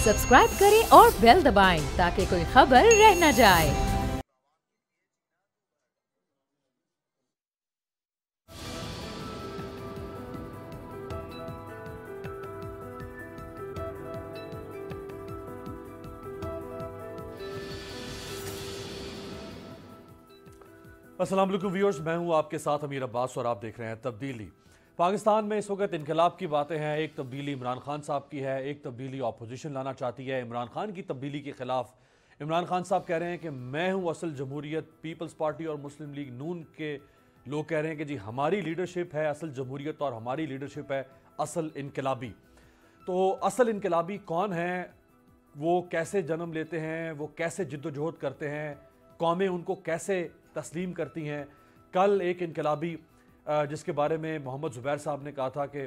Subscribe करें और bell दबाएं ताकि कोई खबर रह न जाए। अस्सलाम वालेकुम व्यूअर्स, मैं हूं आपके साथ अमीर अब्बास और आप देख रहे हैं तब्दीली। पाकिस्तान में इस वक्त इनकलाब की बातें हैं। एक तब्दीली इमरान खान साहब की है, एक तब्दीली अपोजिशन लाना चाहती है। इमरान खान की तब्दीली के खिलाफ इमरान खान साहब कह रहे हैं कि मैं हूं असल जमहूरियत। पीपल्स पार्टी और मुस्लिम लीग नून के लोग कह रहे हैं कि जी हमारी लीडरशिप है असल जमहूरियत और हमारी लीडरशिप है असल इनकलाबी। तो असल इनकलाबी कौन है, वो कैसे जन्म लेते हैं, वो कैसे जिद्दोजहद करते हैं, कौमें उनको कैसे तस्लीम करती हैं। कल एक इनकलाबी जिसके बारे में मोहम्मद ज़ुबैर साहब ने कहा था कि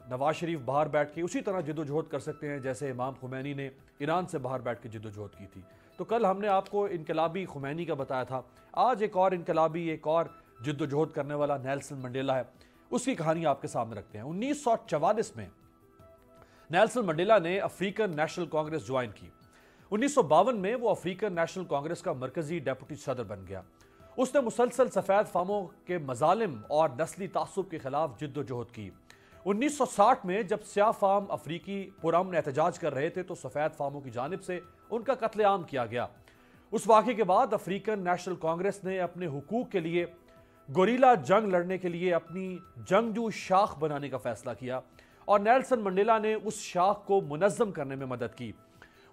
नवाज शरीफ बाहर बैठ के उसी तरह जिद्दोजहद कर सकते हैं जैसे इमाम खुमैनी ने ईरान से बाहर बैठ के जिद्दोजहद की थी। तो कल हमने आपको इनकलाबी खुमैनी का बताया था। आज एक और इनकलाबी, एक और जिद्दोजहद करने वाला नेल्सन मंडेला है, उसकी कहानी आपके सामने रखते हैं। 1944 में नेल्सन मंडेला ने अफ्रीकन नेशनल कांग्रेस ज्वाइन की। 1952 में वो अफ्रीकन नेशनल कांग्रेस का मरकजी डेप्यूटी सदर बन गया। उसने मुसलसल सफ़ेद फामों के मजालिम और नस्ली तासुब के खिलाफ जिद्दोजहद की। 1960 में जब स्याह फाम अफ्रीकी पुरअमन एहतजाज कर रहे थे तो सफ़ेद फामों की जानिब से उनका कत्लेआम किया गया। उस वाक़े के बाद अफ्रीकन नेशनल कांग्रेस ने अपने हुकूक के लिए गोरीला जंग लड़ने के लिए अपनी जंगजू शाख बनाने का फैसला किया और नेल्सन मंडेला ने उस शाख को मुनज़्ज़म करने में मदद की।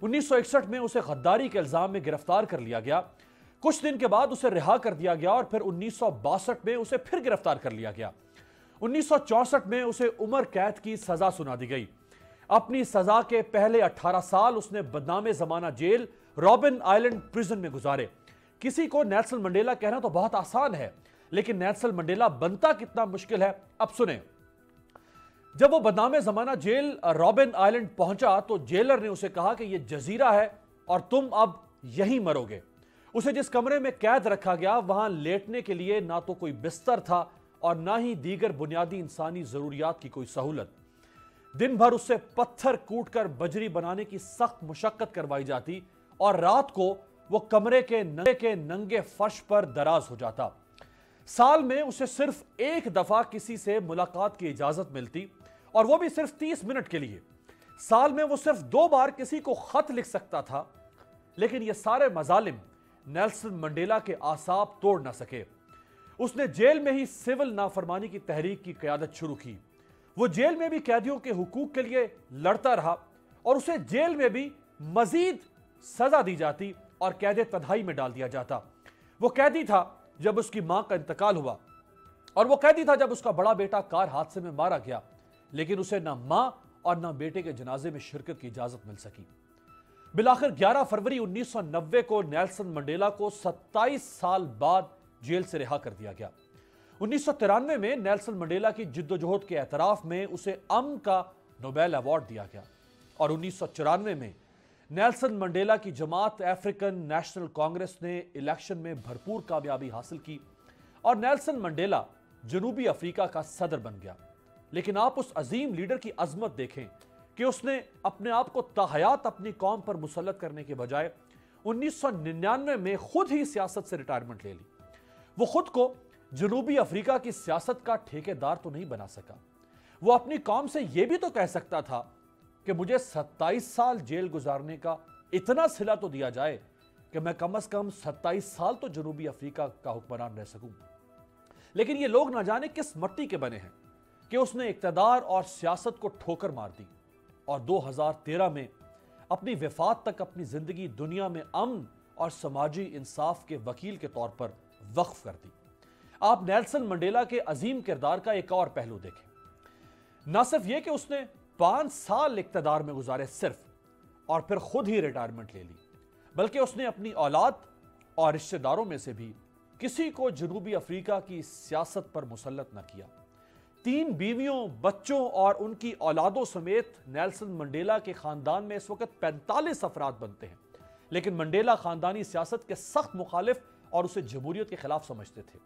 1961 में उसे गद्दारी के इल्जाम में गिरफ्तार कर लिया गया। कुछ दिन के बाद उसे रिहा कर दिया गया और फिर 1962 में उसे फिर गिरफ्तार कर लिया गया। 1964 में उसे उम्र कैद की सजा सुना दी गई। अपनी सजा के पहले 18 साल उसने बदनामे जमाना जेल रॉबिन आइलैंड प्रिजन में गुजारे। किसी को नेल्सन मंडेला कहना तो बहुत आसान है, लेकिन नेल्सन मंडेला बनता कितना मुश्किल है, अब सुने। जब वो बदनामे जमाना जेल रॉबिन आइलैंड पहुंचा तो जेलर ने उसे कहा कि यह जजीरा है और तुम अब यहीं मरोगे। उसे जिस कमरे में कैद रखा गया वहां लेटने के लिए ना तो कोई बिस्तर था और ना ही दीगर बुनियादी इंसानी जरूरियात की कोई सहूलत। दिन भर उससे पत्थर कूटकर बजरी बनाने की सख्त मुशक्कत करवाई जाती और रात को वो कमरे के नंगे फर्श पर दराज हो जाता। साल में उसे सिर्फ एक दफा किसी से मुलाकात की इजाजत मिलती और वो भी सिर्फ 30 मिनट के लिए। साल में वो सिर्फ 2 बार किसी को खत लिख सकता था। लेकिन ये सारे मजालिम नेल्सन मंडेला के आसाब तोड़ ना सके। उसने जेल में ही सिविल नाफरमानी की तहरीक की क़यादत शुरू की। वो जेल में भी कैदियों के हुकूक के लिए लड़ता रहा और उसे जेल में भी मजीद सजा दी जाती और कैद तन्हाई में डाल दिया जाता। वो कैदी था जब उसकी मां का इंतकाल हुआ और वो कैदी था जब उसका बड़ा बेटा कार हादसे में मारा गया, लेकिन उसे ना मां और ना बेटे के जनाजे में शिरकत की इजाजत मिल सकी। बिलाखिर 11 फरवरी 1990 को नेल्सन मंडेला को 27 साल बाद जेल से रिहा कर दिया गया। 1993 में नेल्सन मंडेला की जिद्दोजहद के एतराफ में उसे अमन का नोबेल अवार्ड दिया गया और 1994 में नेल्सन मंडेला की जमात अफ्रीकन नेशनल कांग्रेस ने इलेक्शन में भरपूर कामयाबी हासिल की और नेल्सन मंडेला जनूबी अफ्रीका का सदर बन गया। लेकिन आप उस अजीम लीडर की अजमत देखें कि उसने अपने आप को ताहयात अपनी कौम पर मुसल्लत करने के बजाय 1999 में खुद ही सियासत से रिटायरमेंट ले ली। वो खुद को जनूबी अफ्रीका की सियासत का ठेकेदार तो नहीं बना सका। वो अपनी कौम से यह भी तो कह सकता था कि मुझे 27 साल जेल गुजारने का इतना सिला तो दिया जाए कि मैं कम से कम 27 साल तो जनूबी अफ्रीका का हुक्मरान रह सकूं। लेकिन ये लोग ना जाने किस मट्टी के बने हैं कि उसने इक्तदार और सियासत को ठोकर मार दी और 2013 में अपनी वफात तक अपनी जिंदगी दुनिया में अमन और समाजी इंसाफ के वकील के तौर पर वक्फ कर दी। आप नेल्सन मंडेला के अजीम किरदार का एक और पहलू देखें। न सिर्फ यह कि उसने 5 साल इक्तदार में गुजारे सिर्फ और फिर खुद ही रिटायरमेंट ले ली, बल्कि उसने अपनी औलाद और रिश्तेदारों में से भी किसी को जनूबी अफ्रीका की सियासत पर मुसल्लत न किया। 3 बीवियों, बच्चों और उनकी औलादों समेत नेल्सन मंडेला के खानदान में इस वक्त 45 अफराद बनते हैं। लेकिन मंडेला खानदानी सियासत के सख्त मुखालिफ और उसे जमहूरियत के खिलाफ समझते थे।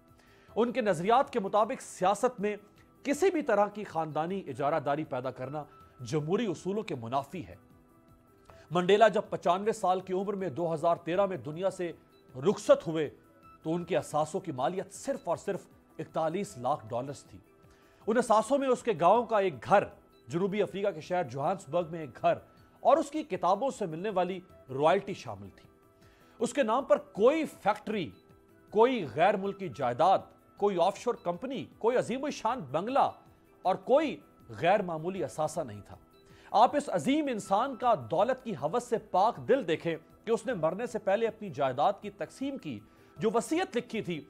उनके नजरियात के मुताबिक सियासत में किसी भी तरह की खानदानी इजारादारी पैदा करना जमहूरी उसूलों के मुनाफी है। मंडेला जब 95 साल की उम्र में 2013 में दुनिया से रुखसत हुए तो उनके असासों की मालियत सिर्फ और सिर्फ 41 लाख डॉलर्स थी। उन असासों में उसके गांव का एक घर, जनूबी अफ्रीका के शहर जोहान्सबर्ग में एक घर और उसकी किताबों से मिलने वाली रॉयल्टी शामिल थी। उसके नाम पर कोई फैक्ट्री, कोई गैर मुल्की जायदाद, कोई ऑफशोर कंपनी, कोई अजीम शान बंगला और कोई गैर मामूली असासा नहीं था। आप इस अजीम इंसान का दौलत की हवस से पाक दिल देखें कि उसने मरने से पहले अपनी जायदाद की तकसीम की जो वसीयत लिखी थी,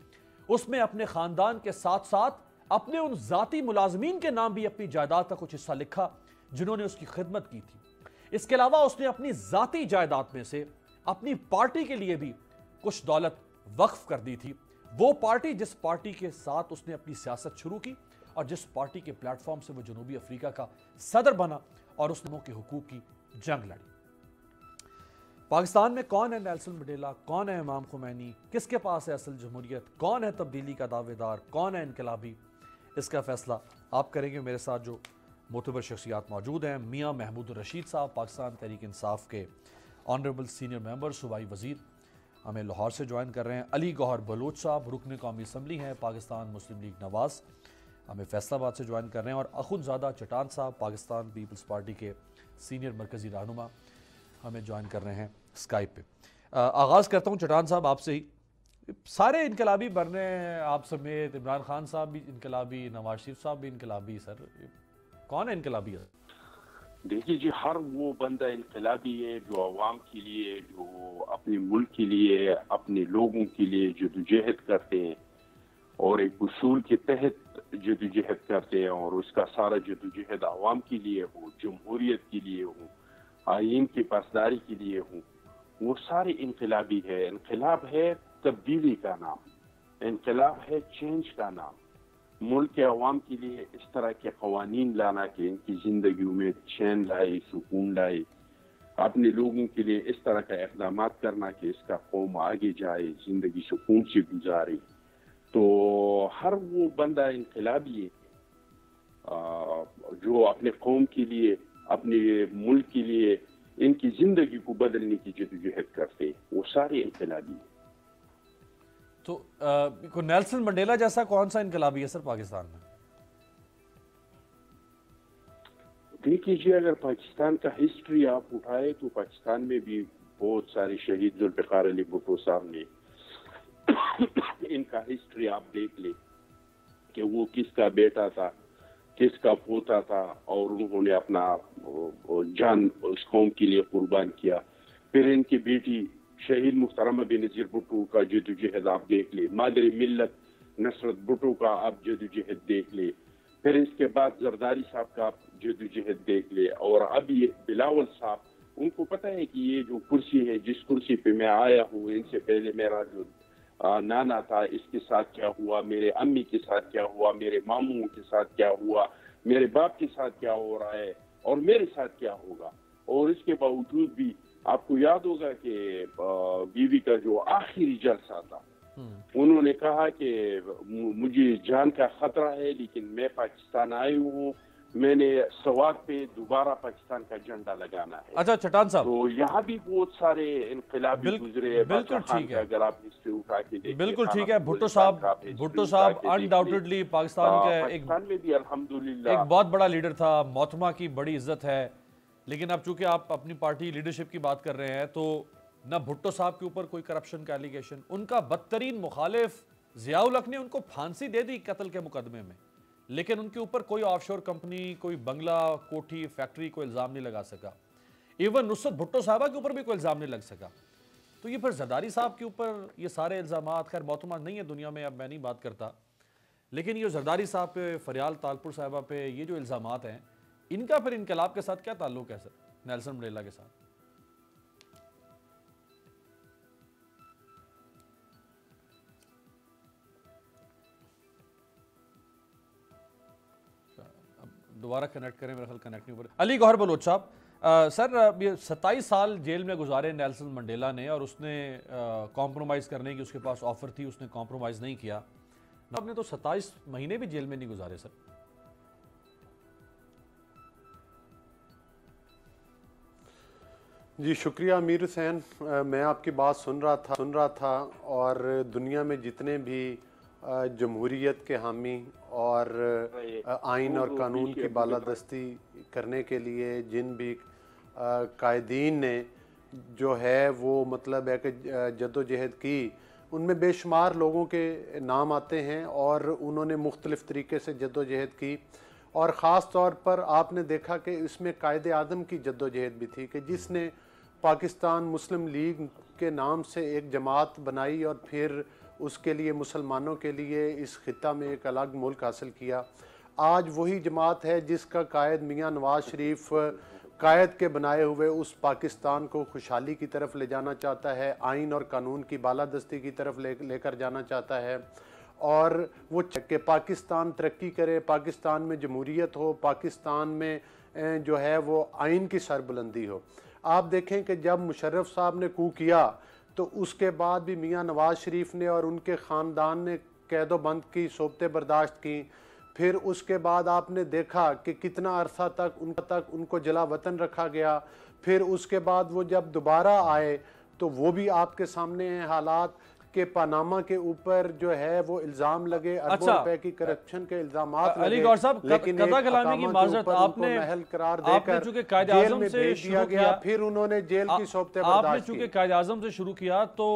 उसमें अपने खानदान के साथ साथ अपने उन जाती मुलाजमीन के नाम भी अपनी जायदाद का कुछ हिस्सा लिखा जिन्होंने उसकी खिदमत की थी। इसके अलावा उसने अपनी जाती जायदाद में से अपनी पार्टी के लिए भी कुछ दौलत वक्फ कर दी थी। वो पार्टी जिस पार्टी के साथ उसने अपनी सियासत शुरू की और जिस पार्टी के प्लेटफॉर्म से वो जनूबी अफ्रीका का सदर बना और उसने के हुकूक की जंग लड़ी। पाकिस्तान में कौन है नेल्सन मंडेला, कौन है इमाम खुमैनी, किसके पास है असल जमहूरियत, कौन है तब्दीली का दावेदार, कौन है इनकलाबी, इसका फैसला आप करेंगे। मेरे साथ जो मोतबर शख्सियात मौजूद हैं, मियाँ महमूद रशीद साहब, पाकिस्तान तहरीक इंसाफ के ऑनरेबल सीनियर मेंबर, सूबाई वजीर, हमें लाहौर से ज्वाइन कर रहे हैं। अली गौहर बलोच साहब, रुकन कौमी असम्बली हैं, पाकिस्तान मुस्लिम लीग नवाज, हमें फैसलाबाद से ज्वाइन कर रहे हैं। और अखुनज़ादा चटान साहब, पाकिस्तान पीपल्स पार्टी के सीनियर मरकज़ी रहनुमा, हमें ज्वाइन कर रहे हैं स्काइप पे। आगाज़ करता हूँ चटान साहब आपसे ही। सारे इनकलाबी बनने हैं, आप समेत, इमरान खान साहब भी इनकलाबी, नवाज शरीफ साहब भी इनकलाबी। सर कौन है इनकलाबी? देखिए जी, हर वो बंदा इनकलाबी है जो अवाम के लिए, जो अपने मुल्क के लिए, अपने लोगों के लिए जदोजहद करते हैं और एक उसूल के तहत जदोजहद करते हैं और उसका सारा जदोजहद अवाम के लिए हो, जमहूरियत के लिए हो, आइन की पासदारी के लिए हो, वो सारे इनकलाबी है। इनकलाब है तब्दीली का नाम, इनकलाब है चेंज का नाम। मुल्क के अवाम के लिए इस तरह के कवानीन लाना कि इनकी जिंदगी में चैन लाए, सुकून लाए, अपने लोगों के लिए इस तरह का इक़दाम करना कि इसका कौम आगे जाए, जिंदगी सुकून से गुजारे। तो हर वो बंदा इनकलाबी है जो अपने कौम के लिए, अपने मुल्क के लिए, इनकी जिंदगी को बदलने की जदोजहद करते हैं, वो सारे इनकलाबी है। तो नेल्सन मंडेला जैसा कौन सा इनकलाबी है सर पाकिस्तान में? देखिए जी, अगर पाकिस्तान का हिस्ट्री आप उठाए तो पाकिस्तान में भी बहुत सारे शहीद जुल्फ़िकार अली भुट्टो साहब ने इनका हिस्ट्री आप देख ले कि वो किसका बेटा था, किसका पोता था और उन्होंने अपना जान उस कौम के लिए कुर्बान किया। फिर इनकी बेटी शहीद मुहतरमा बेनज़ीर भुट्टो का जदोजहद आप देख ले, मादर मिल्लत नसरत भुट्टो का आप जदोजहद देख ले, फिर इसके बाद जरदारी साहब का आप जदोजहद देख ले, और अब ये बिलावल साहब, उनको पता है कि ये जो कुर्सी है, जिस कुर्सी पे मैं आया हूँ, इनसे पहले मेरा जो नाना था, इसके साथ क्या हुआ, मेरे अम्मी के साथ क्या हुआ, मेरे मामू के साथ क्या हुआ, मेरे बाप के साथ क्या हो रहा है और मेरे साथ क्या होगा। और इसके बावजूद भी आपको याद होगा कि बीवी का जो आखिरी जलसा था, उन्होंने कहा कि मुझे जान का खतरा है लेकिन मैं पाकिस्तान आई हूँ, मैंने सवाद पे दोबारा पाकिस्तान का झंडा लगाना है। अच्छा चटान साहब, तो यहाँ भी बहुत सारे इनकलाबी गुजरे। बिल्कुल ठीक है, अगर आप हिस्ट्री उठा के देखें, बिल्कुल ठीक है। भुट्टो साहब अनडाउटेडली पाकिस्तान में भी अल्हम्दुलिल्लाह एक बहुत बड़ा लीडर था, मोहतरमा की बड़ी इज्जत है। लेकिन अब चूंकि आप अपनी पार्टी लीडरशिप की बात कर रहे हैं तो ना भुट्टो साहब के ऊपर कोई करप्शन का एलिगेशन, उनका बदतरीन मुखालिफ जियाउल हक ने उनको फांसी दे दी कत्ल के मुकदमे में, लेकिन उनके ऊपर कोई ऑफशोर कंपनी, कोई बंगला, कोठी, फैक्ट्री कोई इल्ज़ाम नहीं लगा सका। इवन नुसरत भुट्टो साहबा के ऊपर भी कोई इल्ज़ाम नहीं लग सका। तो ये फिर जरदारी साहब के ऊपर ये सारे इल्ज़ाम, खैर मोहतरमा नहीं है दुनिया में, अब मैं नहीं बात करता, लेकिन ये जरदारी साहब पे, फरियाल तालपुर साहबा पे ये जो इल्ज़ाम हैं, इनका फिर इनकलाब के साथ क्या ताल्लुक है सर, नेल्सन मंडेला के साथ? दोबारा कनेक्ट करें, मेरा ख्याल कनेक्ट नहीं हो रहा। अली गौहर बलोच साहब, सर ये 27 साल जेल में गुजारे नेल्सन मंडेला ने और उसने कॉम्प्रोमाइज़ करने की उसके पास ऑफर थी, उसने कॉम्प्रोमाइज़ नहीं किया। आपने तो 27 महीने भी जेल में नहीं गुजारे सर। जी शुक्रिया अमीर हुसैन। मैं आपकी बात सुन रहा था और दुनिया में जितने भी जमहूरियत के हामी और आइन और कानून की बालादस्ती करने के लिए जिन भी कायदीन ने जो है वो मतलब है कि जद्दोजहद की, उनमें बेशुमार लोगों के नाम आते हैं और उन्होंने मुख्तलिफ़ तरीके से जद्दोजहद की। और ख़ास तौर पर आपने देखा कि इसमें कायदे आज़म की जद्दोजहद भी थी कि जिसने पाकिस्तान मुस्लिम लीग के नाम से एक जमात बनाई और फिर उसके लिए मुसलमानों के लिए इस खिता में एक अलग मुल्क हासिल किया। आज वही जमात है जिसका कायद मियाँ नवाज शरीफ कायद के बनाए हुए उस पाकिस्तान को खुशहाली की तरफ ले जाना चाहता है, आइन और कानून की बालादस्ती की तरफ लेकर जाना चाहता है और वो कि पाकिस्तान तरक्की करे, पाकिस्तान में जमहूरियत हो, पाकिस्तान में जो है वो आइन की सरबुलंदी हो। आप देखें कि जब मुशर्रफ साहब ने कू किया तो उसके बाद भी मियाँ नवाज शरीफ ने और उनके ख़ानदान ने कैदोबंद की सोबतें बर्दाश्त की। फिर उसके बाद आपने देखा कि कितना अरसा तक उनको जला वतन रखा गया। फिर उसके बाद वो जब दोबारा आए तो वो भी आपके सामने हैं हालात के पनामा के ऊपर जो है वो इल्ज़ाम लगे, अरबों रुपए की करप्शन के इल्ज़ाम अली गौर साहब, लेकिन कलामी की माजरत आपने महल करार देकर जेल में भेज दिया गया। फिर उन्होंने जेल की सोबतें बर्दाश्त की। आपने चूंकि कायद आज़म से शुरू किया तो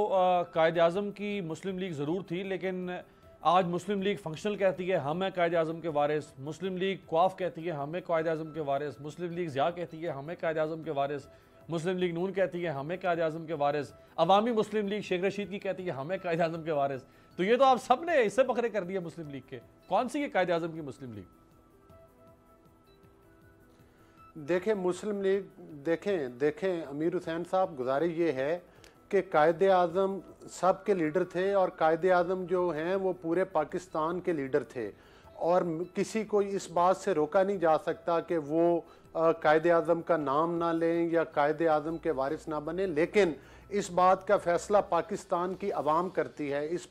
कायद आज़म की मुस्लिम लीग ज़रूर थी, लेकिन आज मुस्लिम लीग फंक्शनल कहती है हम हैं कायद आज़म के वारिस, मुस्लिम लीग क्वाफ कहती है हमें कायद आज़म के वारिस, मुस्लिम लीग ज़िया कहती है हमें कायद आज़म के वारिस, मुस्लिम लीग नून कहती है हमें कायद आज़म के वारिस, अवामी मुस्लिम लीग शेख रशीद की कहती है हमें कायद आज़म के वारिस। तो ये तो आप सब ने इससे बकरे कर दिए मुस्लिम लीग के। कौन सी ये कायद आज़म की मुस्लिम लीग? देखें मुस्लिम लीग, देखें अमीर हुसैन साहब, गुजारिश ये है कि कायदे आज़म सब के लीडर थे और कायदे आज़म जो हैं वो पूरे पाकिस्तान के लीडर थे और किसी को इस बात से रोका नहीं जा सकता कि वो कायदे आज़म का नाम ना लें या कायदे आज़म के वारिस ना बने। लेकिन इस बात का फ़ैसला पाकिस्तान की आवाम करती है, इस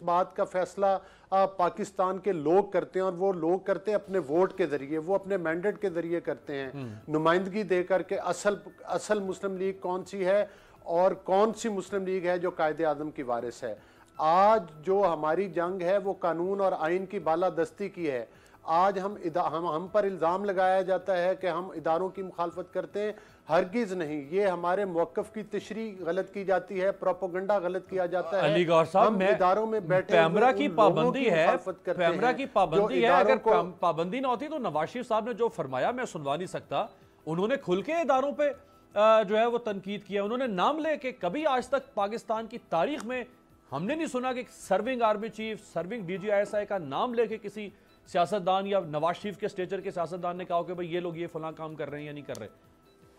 बात का फ़ैसला पाकिस्तान के लोग करते हैं और वो लोग करते हैं अपने वोट के ज़रिए, वो अपने मैंडेट के ज़रिए करते हैं, नुमाइंदगी दे करके असल मुस्लिम लीग कौन सी है और कौन सी मुस्लिम लीग है जो कायदे आज़म की वारिस है। आज जो हमारी जंग है वो कानून और आइन की बालादस्ती की है। आज हम पर इल्ज़ाम लगाया जाता है कि हम इदारों की मुखालफत करते हैं, हरगिज़ नहीं। ये हमारे मौक़िफ़ की तशरीह गलत की जाती है, प्रोपोगंडा गलत किया जाता है। अली गौर साहब, हम इदारों में बैठे पैमरा की पाबंदी है, पैमरा की पाबंदी है। अगर पाबंदी ना होती तो नवाज शरीफ साहब ने जो फरमाया मैं सुनवा नहीं सकता। उन्होंने खुल के इदारों पे जो है वो तनकीद किया, उन्होंने नाम ले के कभी आज तक पाकिस्तान की तारीख में हमने नहीं सुना कि serving army chief, serving DGISI का नाम लेके किसी सियासतदान या नवाज शरीफ के स्टेचर के सियासतदान ने कहा कि भाई ये लोग ये फलां काम कर रहे हैं या नहीं कर रहे।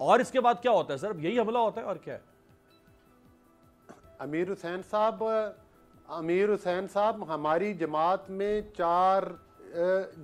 और इसके बाद क्या होता है सर? यही हमला होता है और क्या है? अमीर हुसैन साहब हमारी जमात में 4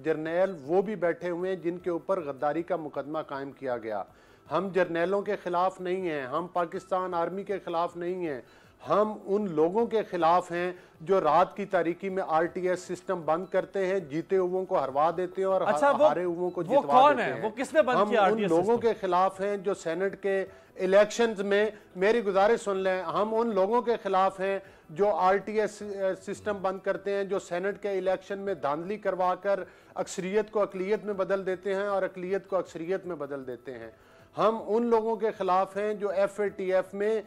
जर्नैल वो भी बैठे हुए हैं जिनके ऊपर गद्दारी का मुकदमा कायम किया गया। हम जर्नैलों के खिलाफ नहीं हैं, हम पाकिस्तान आर्मी के खिलाफ नहीं हैं, हम उन लोगों के खिलाफ हैं जो रात की तारीकी में RTS सिस्टम बंद करते हैं, जीते हुओं को हरवा देते हैं और हारे हुओं को जितवा देते हैं। वो किसने बंद किया? हम उन लोगों के खिलाफ हैं जो सेनेट के इलेक्शंस में, मेरी गुजारिश सुन लें, हम उन लोगों के खिलाफ हैं जो RTS सिस्टम बंद करते हैं, जो सेनेट के इलेक्शन में धांधली करवा कर अक्सरियत को अकलियत में बदल देते हैं और अकलियत को अक्सरियत में बदल देते हैं। हम उन लोगों के खिलाफ हैं जो FATF में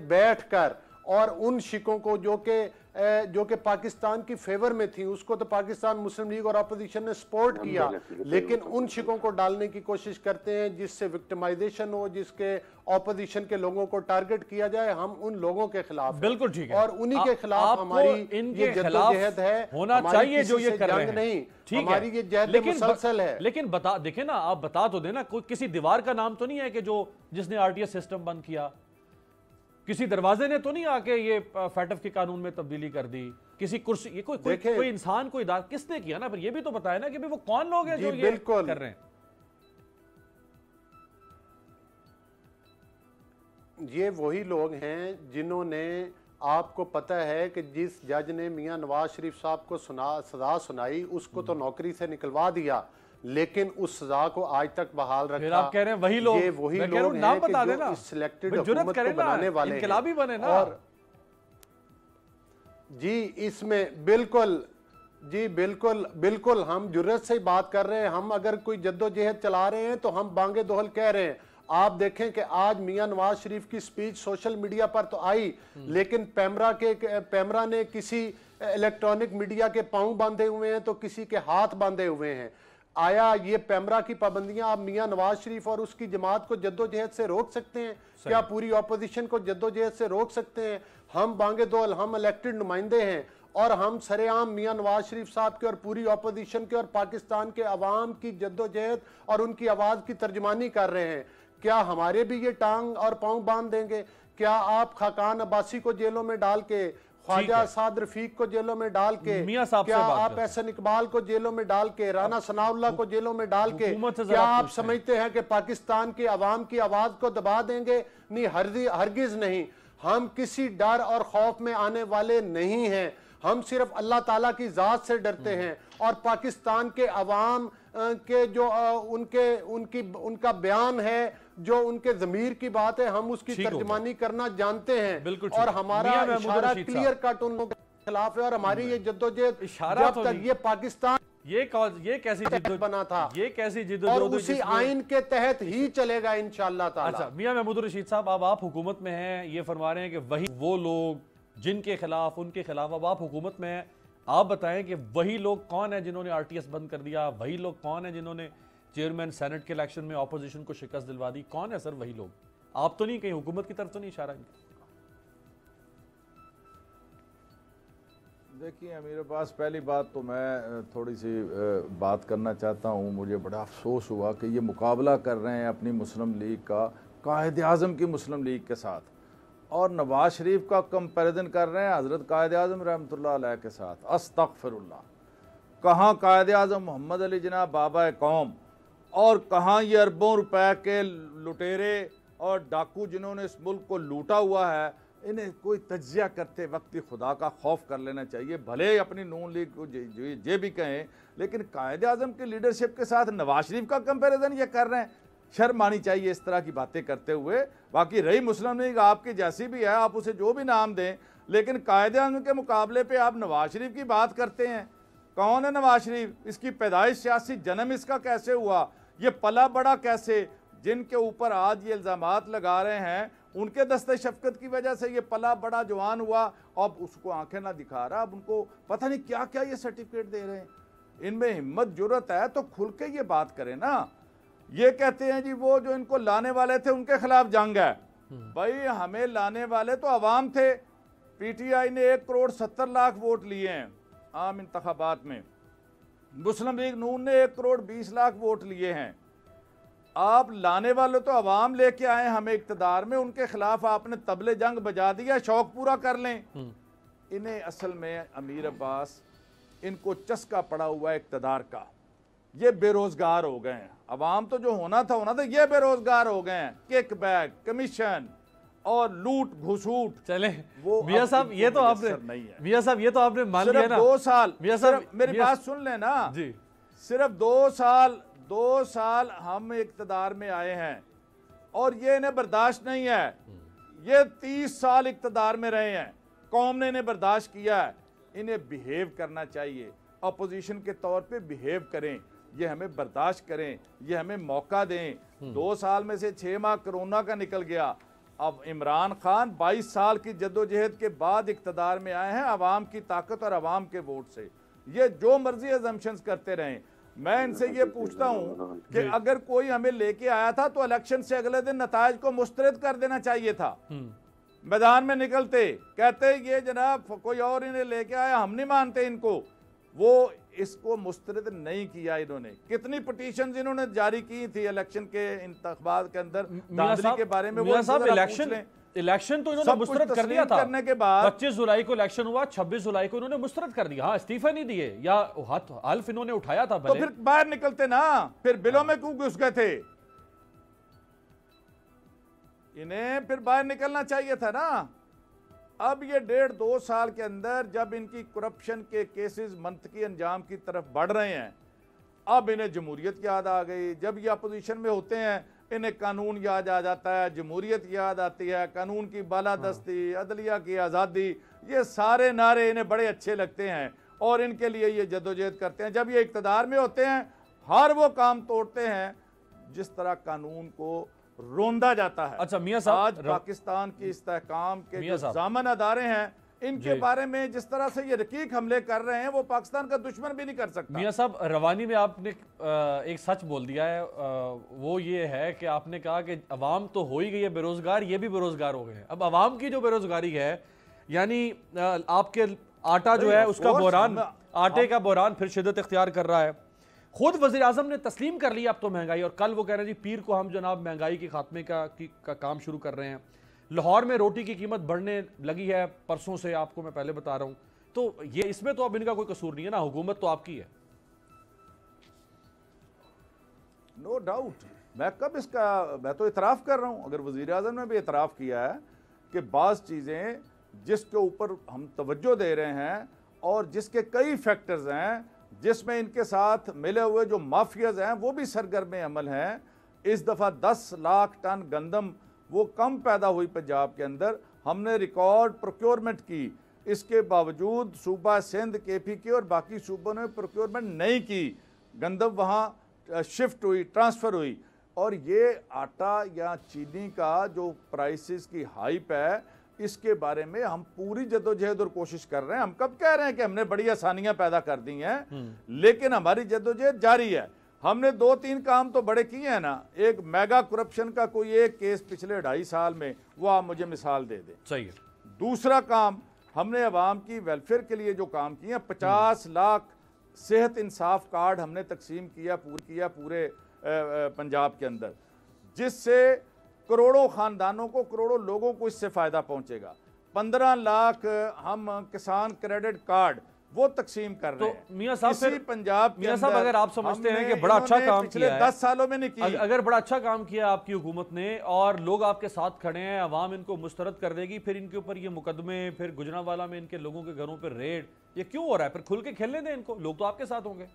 बैठकर और उन शिकों को जो कि पाकिस्तान की फेवर में थी, उसको तो पाकिस्तान मुस्लिम लीग और अपोजिशन ने सपोर्ट किया, लेकिन उन शिकों को डालने की कोशिश करते हैं जिससे विक्टिमाइजेशन हो, जिसके अपोजिशन के लोगों को टारगेट किया जाए। हम उन लोगों के खिलाफ, बिल्कुल ठीक है, और उन्हीं के खिलाफ हमारी ये जद्दोजहद है, होना चाहिए जो ये कर रहे हैं। नहीं, हमारी ये जहद मुसलसल है। लेकिन देखे ना, आप बता तो देना, कोई किसी दीवार का नाम तो नहीं है कि जिसने RTS सिस्टम बंद किया, किसी दरवाजे ने तो नहीं आके ये फैटफ के कानून में तब्दीली कर दी, किसी कुर्सी, ये कोई इंसान, कोई इदारा किसने किया ना? पर ये भी तो बताया ना कि वो कौन लोग हैं जो ये कर रहे हैं। ये वही लोग हैं जिन्होंने, आपको पता है कि जिस जज ने मियां नवाज शरीफ साहब को सजा सुनाई उसको तो नौकरी से निकलवा दिया, लेकिन उस सजा को आज तक बहाल रखा। फिर आप कह रहे हैं वही लोग, ये वही मैं कह रहा हूं लोग नाम हैं कि बता जो देना, इस सिलेक्टेड जुर्रत हुकूमत करें को ना, बनाने वाले हैं। इनकलाबी बने ना। और जी इसमें बिल्कुल जी बिल्कुल बिल्कुल हम जुर्रत से ही बात कर रहे हैं। हम अगर कोई जद्दोजहद चला रहे हैं तो हम बांगे दोहल कह रहे हैं। आप देखें कि आज मियां नवाज शरीफ की स्पीच सोशल मीडिया पर तो आई, लेकिन पैमरा ने किसी इलेक्ट्रॉनिक मीडिया के पांव बांधे हुए हैं तो किसी के हाथ बांधे हुए हैं। आया ये पैमरा की पाबंदियां आप मियां नवाज शरीफ और उसकी जमात को जद्दोजहद से रोक सकते हैं? क्या पूरी ऑपोजिशन को जद्दोजहद से रोक सकते हैं? हम बांगे दोहल, हम इलेक्टेड नुमाइंदे हैं और हम सरेआम मियां नवाज शरीफ साहब के और पूरी ऑपोजिशन के और पाकिस्तान के अवाम की जद्दोजहद और उनकी आवाज़ की तर्जमानी कर रहे हैं। क्या हमारे भी ये टांग और पांव बांध देंगे? क्या आप खाकान अब्बासी को जेलों में डाल के, ख्वाजा साद रफीक को जेलों में डाल के, क्या आप एहसन इकबाल को जेलों में डाल के, राना सनाउल्लाह को जेलों में डाल के, क्या आप समझते हैं कि पाकिस्तान की आवाम की आवाज़ को दबा देंगे? नहीं, हरगिज नहीं। हम किसी डर और खौफ में आने वाले नहीं हैं। हम सिर्फ अल्लाह ताला की ज़ात से डरते हैं और पाकिस्तान के अवाम के जो उनका बयान है, जो उनके ज़मीर की बात है, हम उसकी तर्जमानी करना जानते हैं और हमारा इशारा क्लियर कट उन लोगों के खिलाफ है। और हमारी ये जद्दोजहद जब तक ये पाकिस्तान ये कैसी जिद्दोजहद बना था, ये कैसी जिद्दोजहद और उसी आइन के तहत ही चलेगा इंशाअल्लाह ताला। अच्छा मियां महमूद रशीद साहब, अब आप हुकूमत में हैं, ये फरमा रहे हैं कि वही वो लोग जिनके खिलाफ, उनके खिलाफ अब आप हुकूमत में हैं, आप बताएं कि वही लोग कौन है जिन्होंने आरटीएस बंद कर दिया? वही लोग कौन है जिन्होंने चेयरमैन सेनेट के इलेक्शन में ऑपोजिशन को शिकस्त दिलवा दी? कौन है सर वही लोग? आप तो नहीं, कहीं हुकूमत की तरफ तो नहीं इशारा? देखिए अमीर अब्बास, पहली बात तो मैं थोड़ी सी बात करना चाहता हूँ। मुझे बड़ा अफसोस हुआ कि ये मुकाबला कर रहे हैं अपनी मुस्लिम लीग का कायद आज़म की मुस्लिम लीग के साथ, और नवाज शरीफ का कंपैरिजन कर रहे हैं हज़रत कायद आज़म रहमतुल्लाह अलैह के साथ। अस्तग़फिरुल्लाह। कहाँ कायद आज़म मोहम्मद अली जिन्ना बाबा कौम, और कहाँ ये अरबों रुपए के लुटेरे और डाकू जिन्होंने इस मुल्क को लूटा हुआ है। इन्हें कोई तज्जिया करते वक्त ही खुदा का खौफ कर लेना चाहिए। भले अपनी नून लीग को ये भी कहें, लेकिन कायद आज़म की लीडरशिप के साथ नवाज शरीफ का कंपैरिजन ये कर रहे हैं। शर्म आनी चाहिए इस तरह की बातें करते हुए। बाकी रही मुस्लिम लीग आपकी जैसी भी है, आप उसे जो भी नाम दें, लेकिन कायद आज़म के मुकाबले पे आप नवाज शरीफ की बात करते हैं। कौन है नवाज शरीफ? इसकी पैदाइश, सियासी जन्म इसका कैसे हुआ? ये पला बड़ा कैसे? जिनके ऊपर आज ये इल्ज़ामात लगा रहे हैं, उनके दस्ते शफकत की वजह से ये पला बड़ा जवान हुआ। अब उसको आंखें ना दिखा रहा, अब उनको पता नहीं क्या क्या ये सर्टिफिकेट दे रहे हैं। इनमें हिम्मत जुर्रत है तो खुल के ये बात करें ना। ये कहते हैं जी वो जो इनको लाने वाले थे उनके खिलाफ जंग है। भाई हमें लाने वाले तो अवाम थे। पीटीआई ने 1,70,00,000 वोट लिए हैं आम इंतखाबात में। मुस्लिम लीग नून ने 1,20,00,000 वोट लिए हैं। आप लाने वाले तो अवाम लेके आए हमें इक्तदार में, उनके खिलाफ आपने तबले जंग बजा दिया। शौक पूरा कर लें। इन्हें असल में अमीर अब्बास, इनको चस्का पड़ा हुआ है इक्तदार का। ये बेरोजगार हो गए हैं। अवाम तो जो होना था ये बेरोजगार हो गए हैं। किक बैक, कमीशन और लूट घुसूट। चले मियां साहब, ये तो आपने मियां साहब ये तो आपने मान लिया ना। 2 साल मियां साहब मेरी बात सुन लेना जी। सिर्फ 2 साल हम इक्तदार में आए हैं और ये इन्हें बर्दाश्त नहीं है। ये 30 साल इक्तदार में रहे हैं, कौम ने इन्हें बर्दाश्त किया है। इन्हें बिहेव करना चाहिए, अपोजिशन के तौर पे बिहेव करें। ये हमें बर्दाश्त करें, ये हमें मौका दें। 2 साल में से 6 माह कोरोना का निकल गया। अब इमरान खान 22 साल की जद्दोजहद के बाद इक्तदार में आए हैं, अवाम की ताकत और अवाम के वोट से। ये जो मर्जी अजम्पशंस करते रहें। मैं इनसे ये पूछता हूं कि अगर कोई हमें लेके आया था तो इलेक्शन से अगले दिन नतायज को मुस्तरद कर देना चाहिए था। मैदान में निकलते, कहते ये जनाब कोई और इन्हें लेके आया, हम नहीं मानते इनको। वो इसको मुस्तरद नहीं किया इन्होंने। कितनी पिटीशन इन्होंने जारी की थी इलेक्शन के इंतखाबात के अंदर धांधली के बारे में। वो इलेक्शन तो इन्होंने मुस्तरद कर दिया था। करने के बाद 25 जुलाई को इलेक्शन हुआ, 26 जुलाई को इन्होंने मुस्तरद कर दिया। हाँ, इस्तीफा नहीं दिए या हल्फ इन्होंने उठाया था। तो फिर बाहर निकलते ना, फिर बिलों में क्यों घुस गए थे? इन्हें फिर बाहर निकलना चाहिए था ना। अब ये 1.5-2 साल के अंदर जब इनकी करप्शन के केसेस मंतकी अंजाम की तरफ बढ़ रहे हैं, अब इन्हें जमहूरियत याद आ गई। जब ये अपोजिशन में होते हैं इन्हें कानून याद आ जाता है, जमहूरियत याद आती है, कानून की बालादस्ती, अदलिया की आज़ादी, ये सारे नारे इन्हें बड़े अच्छे लगते हैं और इनके लिए ये जद्दोजहद करते हैं। जब ये इक़्तिदार में होते हैं हर वो काम तोड़ते हैं जिस तरह कानून को रोंदा जाता है। अच्छा मियां साहब, आज पाकिस्तान की इस्तेहकाम के मियां जो साहब, जामन अदारे हैं इनके बारे में जिस तरह से ये रकीक हमले कर रहे हैं वो पाकिस्तान का दुश्मन भी नहीं कर सकता। मियां साहब, रवानी में आपने एक सच बोल दिया है, वो ये है कि आपने कहा कि अवाम तो हो ही गई है बेरोजगार, ये भी बेरोजगार हो गए हैं। अब अवाम की जो बेरोजगारी है, यानी आपके आटा जो है उसका बहरान, आटे का बहरान फिर शिद्दत इख्तियार कर रहा है। खुद वज़ीर आज़म ने तस्लीम कर लिया अब तो महंगाई, और कल वो कह रहे हैं जी पीर को हम जनाब महंगाई के खात्मे का काम शुरू कर रहे हैं। लाहौर में रोटी की कीमत बढ़ने लगी है परसों से, आपको मैं पहले बता रहा हूं। तो ये इसमें तो अब इनका कोई कसूर नहीं है ना, हुकूमत तो आपकी है। नो डाउट, मैं तो इतराफ़ कर रहा हूं। अगर वज़ीर आज़म ने भी इतराफ़ किया है कि बाज़ चीज़ें जिसके ऊपर हम तवज्जो दे रहे हैं और जिसके कई फैक्टर्स हैं जिसमें इनके साथ मिले हुए जो माफियाज हैं वो भी सरगर्म अमल हैं। इस दफ़ा 10 लाख टन गंदम वो कम पैदा हुई पंजाब के अंदर, हमने रिकॉर्ड प्रोक्योरमेंट की। इसके बावजूद सूबा सिंध, KPK और बाकी सूबों ने प्रोक्योरमेंट नहीं की, गंदम वहाँ शिफ्ट हुई, ट्रांसफ़र हुई। और ये आटा या चीनी का जो प्राइसेस की हाइप है इसके बारे में हम पूरी जद्दोजहद और कोशिश कर रहे हैं। हम कब कह रहे हैं कि हमने बड़ी आसानियां पैदा कर दी हैं, लेकिन हमारी जद्दोजहद जारी है। हमने 2-3 काम तो बड़े किए हैं ना। एक मेगा करप्शन का कोई एक केस पिछले 2.5 साल में, वो आप मुझे मिसाल दे दें। सही है। दूसरा काम, हमने अवाम की वेलफेयर के लिए जो काम किए हैं, 50 लाख सेहत इंसाफ कार्ड हमने तकसीम किया पूरे पंजाब के अंदर, जिससे करोड़ों खानदानों को, करोड़ों लोगों को इससे फ़ायदा पहुंचेगा। 15 लाख हम किसान क्रेडिट कार्ड वो तकसीम कर रहे हैं। तो मियां साहब, फिर पंजाब मियां साहब, अगर आप समझते हैं कि बड़ा अच्छा काम किया है, 10 सालों में नहीं किया, अगर बड़ा अच्छा काम किया आपकी हुकूमत ने और लोग आपके साथ खड़े हैं, अवाम इनको मुस्तरद कर देगी, फिर इनके ऊपर ये मुकदमे, फिर गुजरांवाला में इनके लोगों के घरों पर रेड, ये क्यों हो रहा है? फिर खुल के खेलने दें इनको, लोग तो आपके साथ होंगे।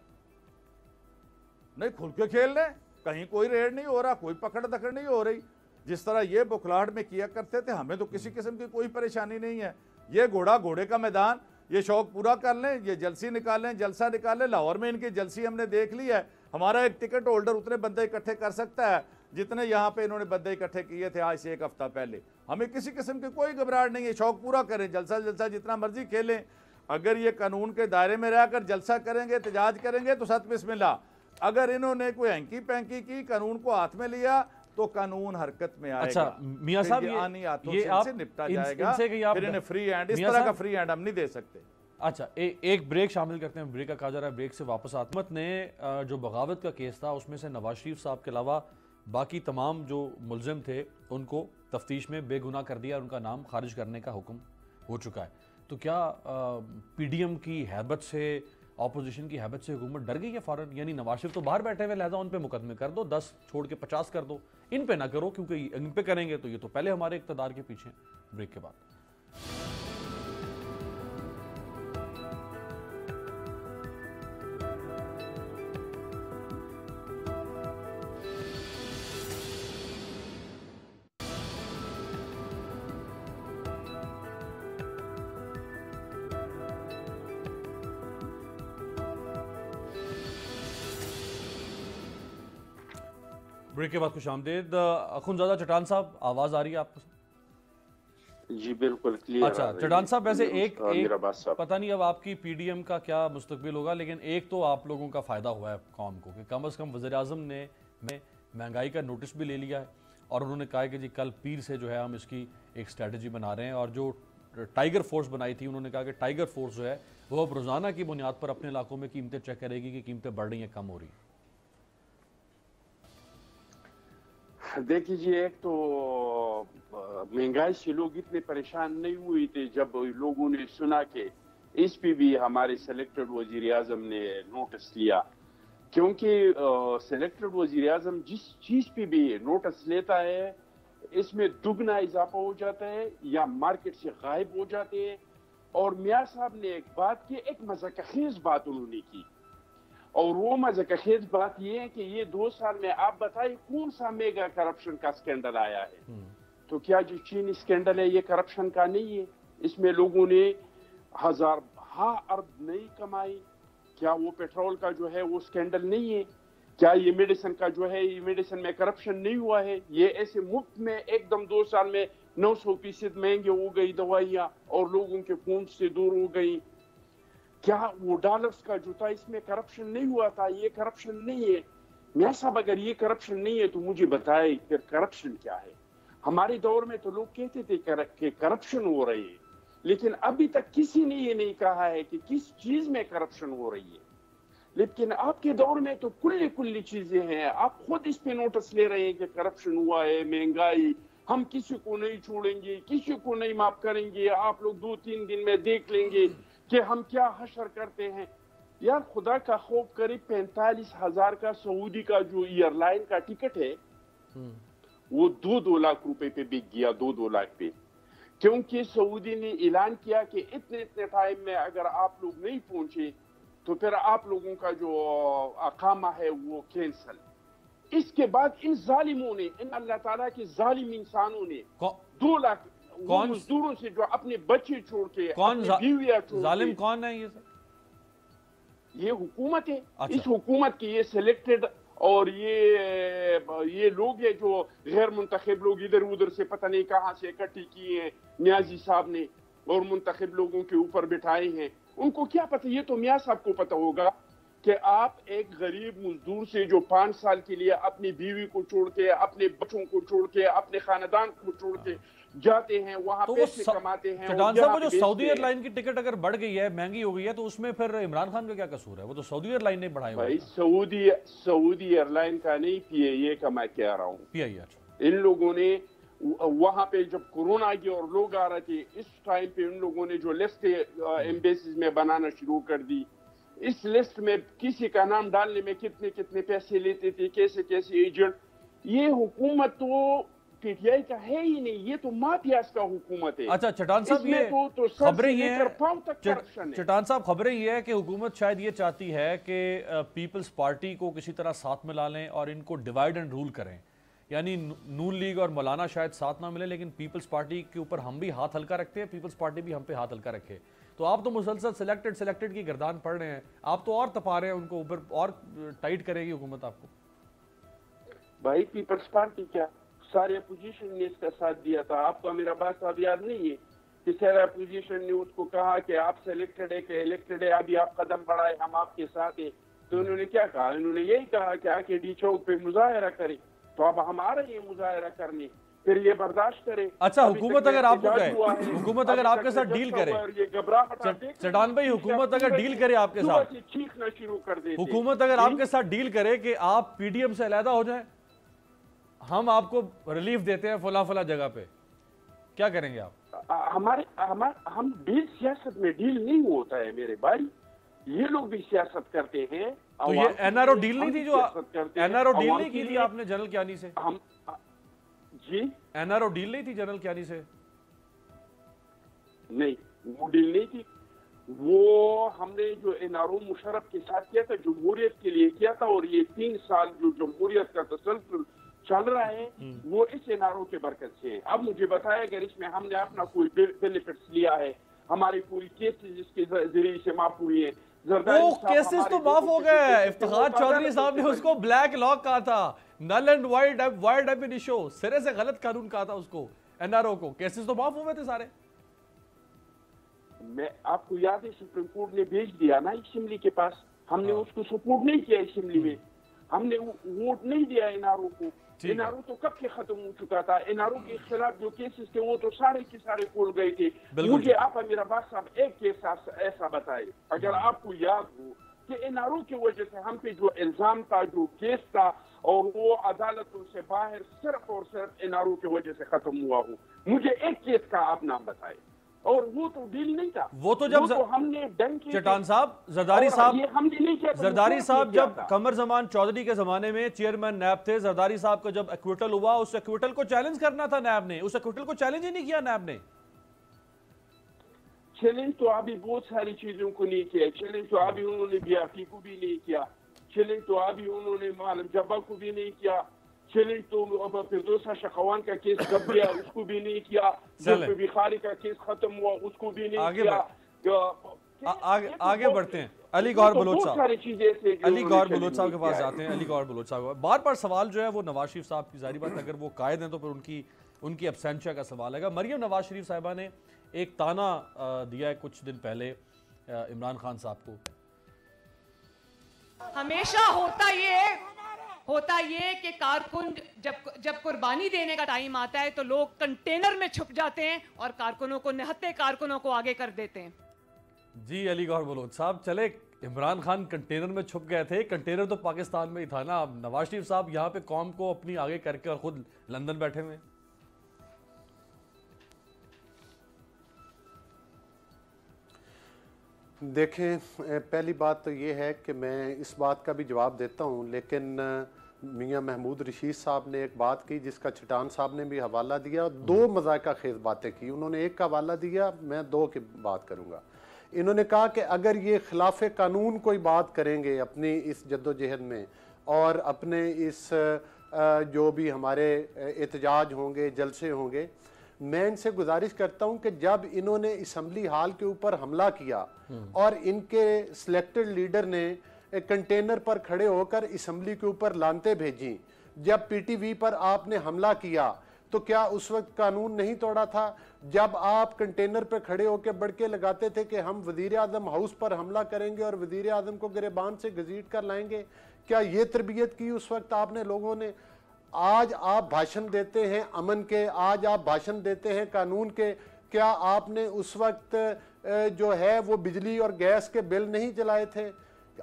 नहीं, खुल के खेल रहे, कहीं कोई रेड नहीं हो रहा, कोई पकड़ दकड़ नहीं हो रही। जिस तरह ये बुखलाहट में किया करते थे, हमें तो किसी किस्म की कोई परेशानी नहीं है। ये घोड़े का मैदान, ये शौक पूरा कर लें, ये जलसी निकालें, जलसा निकालें। लाहौर में इनकी जलसी हमने देख ली है। हमारा एक टिकट होल्डर उतने बंदे इकट्ठे कर सकता है जितने यहाँ पे इन्होंने बंदे इकट्ठे किए थे आज से 1 हफ्ता पहले। हमें किसी किस्म की कोई घबराहट नहीं है, शौक पूरा करें, जलसा जितना मर्जी खेलें। अगर ये कानून के दायरे में रहकर जलसा करेंगे, एहतजाज करेंगे तो सत बिस्मिल्लाह। अगर इन्होंने कोई हैंकी पैंकी की, कानून को हाथ में लिया तो कानून हरकत में आएगा। अच्छा मियां साहब, ये आप निपटा जाएगा, फिर इन्हें फ्री हैंड, इस तरह का फ्री हैंड हम नहीं दे सकते। अच्छा, एक ब्रेक शामिल करते हैं, ब्रेक का कहा जा रहा है, ब्रेक से वापस आते। हुकूमत ने जो बगावत का केस था उसमें से नवाज शरीफ साहब के अलावा बाकी तमाम जो मुलजिम थे उनको तफ्तीश में बेगुनाह कर दिया, उनका नाम खारिज करने का हुक्म हो चुका है। तो क्या PDM की हैबत से, ऑपोजिशन की हैबत से हुकूमत डर गई है फ़ौरन? यानी नवाज शरीफ तो बाहर बैठे हुए, लिहाजा उन पे मुकदमे कर दो, 10 छोड़ के 50 कर दो, इन पे ना करो, क्योंकि इन पे करेंगे तो ये तो पहले हमारे इक़्तिदार के पीछे। ब्रेक के बाद ब्रेक के बाद खुश आमदेद। अखुनज़ादा चट्टान साहब, आवाज़ आ रही है आपको? जी बिल्कुल क्लियर। अच्छा चट्टान साहब, वैसे एक पता नहीं अब आपकी PDM का क्या मुस्तकबिल होगा, लेकिन एक तो आप लोगों का फ़ायदा हुआ है कौम को कि कम अज़ कम वज़ीर आज़म ने महंगाई का नोटिस भी ले लिया है और उन्होंने कहा कि जी कल पीर से जो है हम इसकी एक स्ट्रैटेजी बना रहे हैं। और जो टाइगर फोर्स बनाई थी, उन्होंने कहा कि टाइगर फोर्स जो है वो अब रोज़ाना की बुनियाद पर अपने इलाकों में कीमतें चेक करेगी कि कीमतें बढ़ रही हैं, कम हो रही हैं। देखिए जी, एक तो महंगाई से लोग इतने परेशान नहीं हुए थे जब लोगों ने सुना कि इस पे भी हमारे सेलेक्टेड वजीर आजम ने नोटिस लिया, क्योंकि सेलेक्टेड वजीर आजम जिस चीज पे भी नोटिस लेता है इसमें दुगना इजाफा हो जाता है या मार्केट से गायब हो जाते हैं। और मियां साहब ने एक बात की, एक मज़ाक़खेज़ बात उन्होंने की। और वो मज़ेदार बात ये है कि ये 2 साल में आप बताइए कौन सा मेगा करप्शन का स्कैंडल आया है। तो क्या जो चीनी स्कैंडल है ये करप्शन का नहीं है? इसमें लोगों ने हजार अरब नहीं कमाई। क्या वो पेट्रोल का जो है वो स्कैंडल नहीं है? क्या ये मेडिसिन का जो है, ये मेडिसिन में करप्शन नहीं हुआ है? ये ऐसे मुफ्त में एकदम 2 साल में 900% महंगे हो गई दवाइयाँ और लोगों के पहुंच से दूर हो गई। क्या वो डॉलर्स का जो था इसमें करप्शन नहीं हुआ था? ये करप्शन नहीं है। मैं साहब अगर ये करप्शन नहीं है तो मुझे बताए फिर करप्शन क्या है? हमारे दौर में तो लोग कहते थे कि करप्शन हो रही है, लेकिन अभी तक किसी ने ये नहीं कहा है कि किस चीज में करप्शन हो रही है। लेकिन आपके दौर में तो कुल्ली चीजें हैं। आप खुद इस पे नोटिस ले रहे हैं कि करप्शन हुआ है, महंगाई, हम किसी को नहीं छोड़ेंगे, किसी को नहीं माफ करेंगे, आप लोग 2-3 दिन में देख लेंगे कि हम क्या हशर करते हैं। यार खुदा का खौफ करे, 45,000 का सऊदी का जो एयरलाइन का टिकट है वो 2-2 लाख रुपए पे बिक गया, 2-2 लाख पे, क्योंकि सऊदी ने ऐलान किया कि इतने टाइम में अगर आप लोग नहीं पहुंचे तो फिर आप लोगों का जो अकामा है वो कैंसल। इसके बाद इन जालिमों ने, इन अल्लाह ताला के जालिम इंसानों ने 2 लाख मजदूरों से जो अपने बच्चे छोड़ के, कौन बीवियां छोड़ के, जालिम कौन है ये सर? ये हुकूमत है। अच्छा। इस हुकूमत के ये सिलेक्टेड और ये लोग हैं जो गैर मुंतखब लोग इधर उधर से पता नहीं कहां से इकट्ठी किए हैं न्याजी साहब ने और मुंतखब लोगों के ऊपर बिठाए हैं। उनको क्या पता? ये तो मियाँ साहब को पता होगा कि आप एक गरीब मजदूर से जो 5 साल के लिए अपनी बीवी को छोड़ के, अपने बच्चों को छोड़ के, अपने खानदान को छोड़ के जाते हैं, वहां तो पैसे कमाते हैं। चट्टान साहब, वो जो सऊदी एयरलाइन की टिकट अगर बढ़ गई है, महंगी हो गई है, तो उसमें फिर इमरान खान का क्या कसूर है? वो तो सऊदी एयरलाइन ने बढ़ाई। भाई सऊदी एयरलाइन का नहीं, PIA का मैं कह रहा हूँ। PIA। इन लोगों ने वहां पे जब कोरोना आई और लोग आ रहे थे, इस टाइम पे इन लोगों ने जो लिस्ट एम्बेसीज में बनाना शुरू कर दी। इस लिस्ट में किसी का नाम डालने में कितने पैसे लेते थे, कैसे एजेंट। ये हुकूमत तो PTI का है ही नहीं, ये तो माफियाज का हुकूमत है। अच्छा चट्टान साहब, ये खबरें ये चट्टान साहब खबरें ये है कि हुकूमत शायद ये चाहती है कि पीपल्स पार्टी को किसी तरह साथ में ला लें और इनको डिवाइड एंड रूल करें। यानी नून लीग और मौलाना शायद साथ ना मिले, लेकिन पीपल्स पार्टी के ऊपर हम भी हाथ हल्का रखते हैं, पीपल्स पार्टी भी हम पे हाथ हल्का रखे। तो आप तो मुसलसल सिलेक्टेड की गर्दान पड़ रहे हैं, आप तो और तपा रहे हैं उनको ऊपर, और टाइट करेगी हुकूमत आपको। भाई पीपल्स पार्टी क्या, सारे अपोजिशन ने इसका साथ दिया था। आपका मेरा बात साहब याद नहीं है कि सारे अपोजिशन ने उसको कहा कि आप सिलेक्टेड है कि इलेक्टेड है, अभी आप कदम बढ़ाए, हम आपके साथ हैं। तो उन्होंने क्या कहा? उन्होंने यही कहा कि आके डी चौक पे मुजाहरा करें। तो अब हम आ रहे हैं मुजाहरा करने, फिर ये बर्दाश्त करें। अच्छा, हुकूमत अगर आपको कहे, हुकूमत अगर आपके साथ डील करे, चट्टान भाई, हुकूमत अगर डील करे आपके साथ, चीखना शुरू कर दे, हुकूमत अगर आपके साथ डील करे कि आप PDM से अलहदा हो जाए, हम आपको रिलीफ देते हैं फला जगह पे, क्या करेंगे आप? हम डील, सियासत में डील नहीं होता है मेरे भाई। ये लोग भी सियासत करते हैं। तो ये NRO डील नहीं थी जो NRO डील नहीं की थी आपने जनरल कियानी से? हम जी NRO डील नहीं थी जनरल कियानी से? नहीं, वो डील नहीं थी। वो हमने जो NRO मुशर्रफ के साथ किया था, जमहूरियत के लिए किया था। और ये 3 साल जो जमहूरियत का तसलसल चल रहा है वो इस NRO के बरकत से है। अब मुझे बताया अगर इसमें हमने अपना कोई बेनिफिट्स लिया है, हमारे कोई केसेस जिसके जरिए से माफ हुई है। वो केसेस तो माफ हो गए। इफ्तिखार चौधरी साहब ने उसको ब्लैक लॉक कहा था, नल एंड वाइड एब इशू, सिरे से गलत कानून कहा था उसको, NRO को। केसेस तो माफ हुए थे सारे। मैं आपको याद है सुप्रीम कोर्ट ने भेज दिया ना असेंबली के पास, हमने उसको सपोर्ट नहीं किया असेंबली में, हमने वोट नहीं दिया NRO को। NRO तो कब के खत्म हो चुका था। NRO के खिलाफ जो केसेस थे वो तो सारे के सारे खोल गए थे। मुझे आप मेरा बात साहब एक केस ऐसा बताए अगर आपको याद हो कि NRO की वजह से हम पे जो इल्जाम था, जो केस था, और वो अदालतों से बाहर सिर्फ और सिर्फ NRO की वजह से खत्म हुआ हो। मुझे एक केस का आप नाम बताए। और वो तो डील नहीं था। वो तो जब हमने चट्टान साहब, जरदारी साहब जब कमर जमान चौधरी के जमाने में चेयरमैन नैब थे, जरदारी साहब का जब एक्विटल हुआ, उस एक्विटल को चैलेंज करना था नैब ने, उस एक्विटल को चैलेंज ही नहीं किया नैब ने। चैलेंज तो अभी बहुत सारी चीजों को नहीं किया, चैलेंज तो अभी उन्होंने BRT को भी नहीं किया। चैलेंज तो अभी उन्होंने मालूम जब्बा को भी नहीं किया, चैलेंज तो फिरदौसा शखवान का केस कब किया उसको भी नहीं किया, बुखारी का केस खत्म हुआ उसको भी नहीं किया। आगे बढ़ते हैं। अली गौहर बलोच साहब, अली गौहर बलोच साहब के पास जाते हैं। अली गौहर बलोच साहब, बार बार सवाल जो है वो नवाज शरीफ साहब की, जाहिर बात अगर वो कायद हैं तो फिर उनकी एब्सेंशिया का सवाल है। मरियम नवाज शरीफ साहिबा ने एक ताना दिया है कुछ दिन पहले इमरान खान साहब को। हमेशा होता ये कि कारकुन जब कुर्बानी देने का टाइम आता है तो लोग कंटेनर में छुप जाते हैं और कारकुनों को, निहत्ते कारकुनों को आगे कर देते हैं। जी अली गौहर बलोच साहब, चले इमरान खान कंटेनर में छुप गए थे, कंटेनर तो पाकिस्तान में ही था ना। अब नवाज शरीफ साहब यहाँ पे कौम को अपनी आगे करके और खुद लंदन बैठे हुए। देखें, पहली बात तो ये है कि मैं इस बात का भी जवाब देता हूँ, लेकिन मियाँ महमूद रशीद साहब ने एक बात की जिसका चटान साहब ने भी हवाला दिया। दो मज़ाक़ा खेज़ बातें की उन्होंने, एक का हवाला दिया, मैं दो की बात करूँगा। इन्होंने कहा कि अगर ये खिलाफ कानून कोई बात करेंगे अपनी इस जद्दोजहद में और अपने इस जो भी हमारे एहतजाज होंगे, जलसे होंगे, मैं इनसे गुजारिश करता हूं कि जब इन्होंने असम्बली हाल के ऊपर हमला किया और इनके सिलेक्टेड लीडर ने कंटेनर पर खड़े होकर असम्बली के ऊपर लानते भेजी, जब पीटीवी पर आपने हमला किया तो क्या उस वक्त कानून नहीं तोड़ा था? जब आप कंटेनर पर खड़े होकर बड़के लगाते थे कि हम वजीर आजम हाउस पर हमला करेंगे और वजीर आजम को गिरबान से घसीट कर लाएंगे, क्या ये तरबियत की उस वक्त आपने लोगों ने? आज आप भाषण देते हैं अमन के, आज आप भाषण देते हैं कानून के, क्या आपने उस वक्त जो है वो बिजली और गैस के बिल नहीं जलाए थे?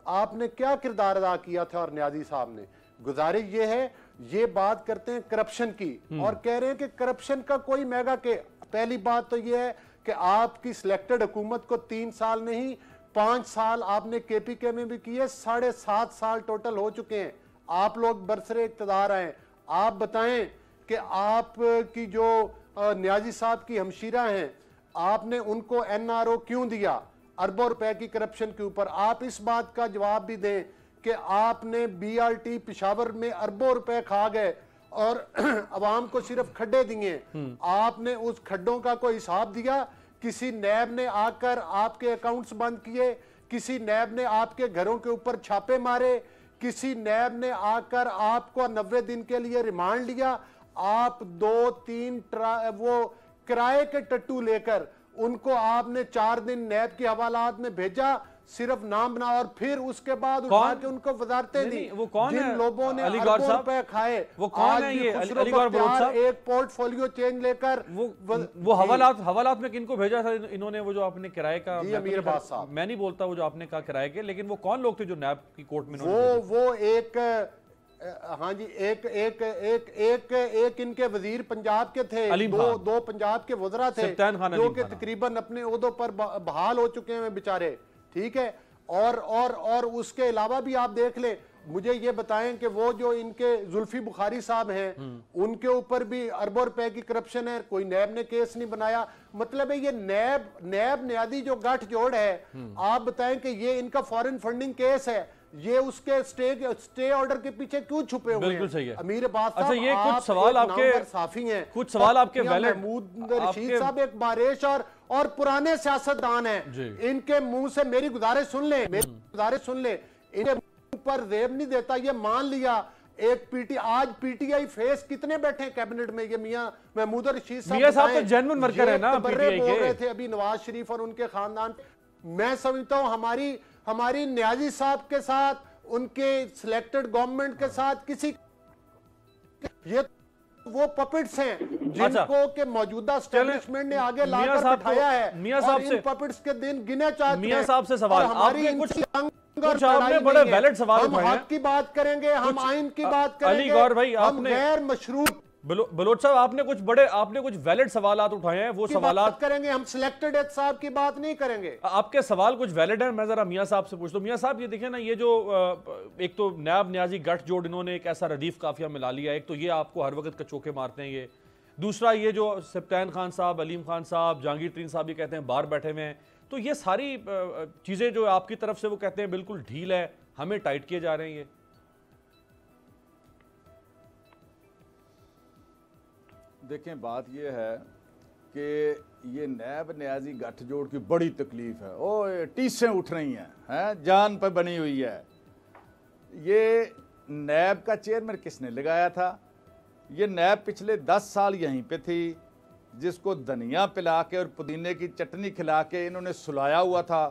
आपने क्या किरदार अदा किया था? और न्याजी साहब ने गुजारिश ये है, ये बात करते हैं करप्शन की और कह रहे हैं कि करप्शन का कोई मेगा के। पहली बात तो ये है कि आपकी सिलेक्टेड हुकूमत को 3 साल नहीं 5 साल आपने केपीके में भी किए, 7.5 साल टोटल हो चुके हैं। आप लोग बरसरे इक़्तिदार आए, आप बताएं कि आपकी जो न्याजी साहब की हमशीरा हैं, आपने उनको एनआरओ क्यों दिया अरबों रुपए की करप्शन के ऊपर? आप इस बात का जवाब भी दें कि आपने बीआरटी पेशावर में अरबों रुपए खा गए और अवाम को सिर्फ खड्डे दिए। आपने उस खड्डों का कोई हिसाब दिया? किसी नैब ने आकर आपके अकाउंट्स बंद किए, किसी नैब ने आपके घरों के ऊपर छापे मारे, किसी नैब ने आकर आपको 90 दिन के लिए रिमांड लिया, आप 2-3 वो किराए के टट्टू लेकर उनको आपने 4 दिन नैब के हवालात में भेजा, सिर्फ नाम बना, और फिर उसके बाद उठा के उनको वजारतें दी। वो कौन जिन है? लोगों ने अली गौहर साहब रुपए खाए, वो कौन है? ये अली गौहर बलोच साहब एक पोर्टफोलियो चेंज लेकर वो हवालात में किनको भेजा था इन्होंने? वो जो आपने किराए का, मैं नहीं बोलता वो जो आपने कहा किराए के, लेकिन वो कौन लोग थे जो नैब की कोर्ट में? वो एक हाँ जी, एक इनके वजीर पंजाब के थे, दो पंजाब के वज़रा थे जो कि तकरीबन अपने ओहदों पर बहाल हो चुके हैं बेचारे, ठीक है। और उसके अलावा भी आप देख लें, मुझे ये बताएं कि वो जो इनके जुल्फी बुखारी साहब हैं उनके ऊपर भी अरबों रुपए की करप्शन है, कोई नैब ने केस नहीं बनाया। मतलब है ये नैब न्यादी जो गठजोड़ है, आप बताएं कि ये इनका फॉरेन फंडिंग केस है, ये उसके स्टे ऑर्डर के पीछे क्यों छुपे हुए हैं? बिल्कुल सही है। अमीर बात अच्छा, ये कुछ सवाल आपके साफी हैं, कुछ सवाल आपके महमूद रशीद साहब एक बारिश और पुराने सियासतदान हैं, इनके मुंह से मेरी गुजारिश सुन ले, इनके मुंह पर रेब नहीं देता, ये मान लिया। एक आज पीटीआई फेस कितने बैठे हैं कैबिनेट में? ये मियां महमूद रशीद साहब तो जेन्युइन वर्कर है ना पीटीआई के। बोल रहे थे अभी नवाज शरीफ और उनके खानदान। मैं समझता हूं हमारी न्याजी साहब के साथ, उनके सिलेक्टेड गवर्नमेंट के साथ किसी, ये वो पपेट्स हैं जिनको के मौजूदा एस्टेब्लिशमेंट ने आगे लाकर बिठाया है। मियां साहब से पपेट्स के दिन गिने चाहते हैं। मियां साहब से सवाल, हमारी कुछ आपने बड़े वैलिड सवाल उठाए हैं। हम हक की बात करेंगे, हम आइन की बात करेंगे, अली गौहर भाई हम गैर मशरूत बलोच साहब आपने कुछ वैलिड सवालात उठाए हैं, वो सवालात करेंगे हम। सिलेक्टेड साहब की बात नहीं करेंगे। आपके सवाल कुछ वैलिड है, मैं जरा मियां साहब से पूछता हूं। मियां साहब ये देखिए ना, ये जो एक तो नैब न्याजी गठजोड़ इन्होंने एक ऐसा रदीफ काफिया मिला लिया, एक तो ये आपको हर वक्त कचोके मारते हैं, ये दूसरा ये जो सप्तान खान साहब, अलीम खान साहब, जहांगीर तरीन साहब ये कहते हैं बाहर बैठे हुए हैं, तो ये सारी चीजें जो आपकी तरफ से वो कहते हैं बिल्कुल ढील है, हमें टाइट किए जा रहे हैं ये? देखें, बात ये है कि ये नैब न्याजी गठजोड़ की बड़ी तकलीफ है। ओ टीसें उठ रही हैं, जान पर बनी हुई है। ये नैब का चेयरमैन किसने लगाया था? ये नैब पिछले 10 साल यहीं पे थी, जिसको धनिया पिला के और पुदीने की चटनी खिला के इन्होंने सुलाया हुआ था।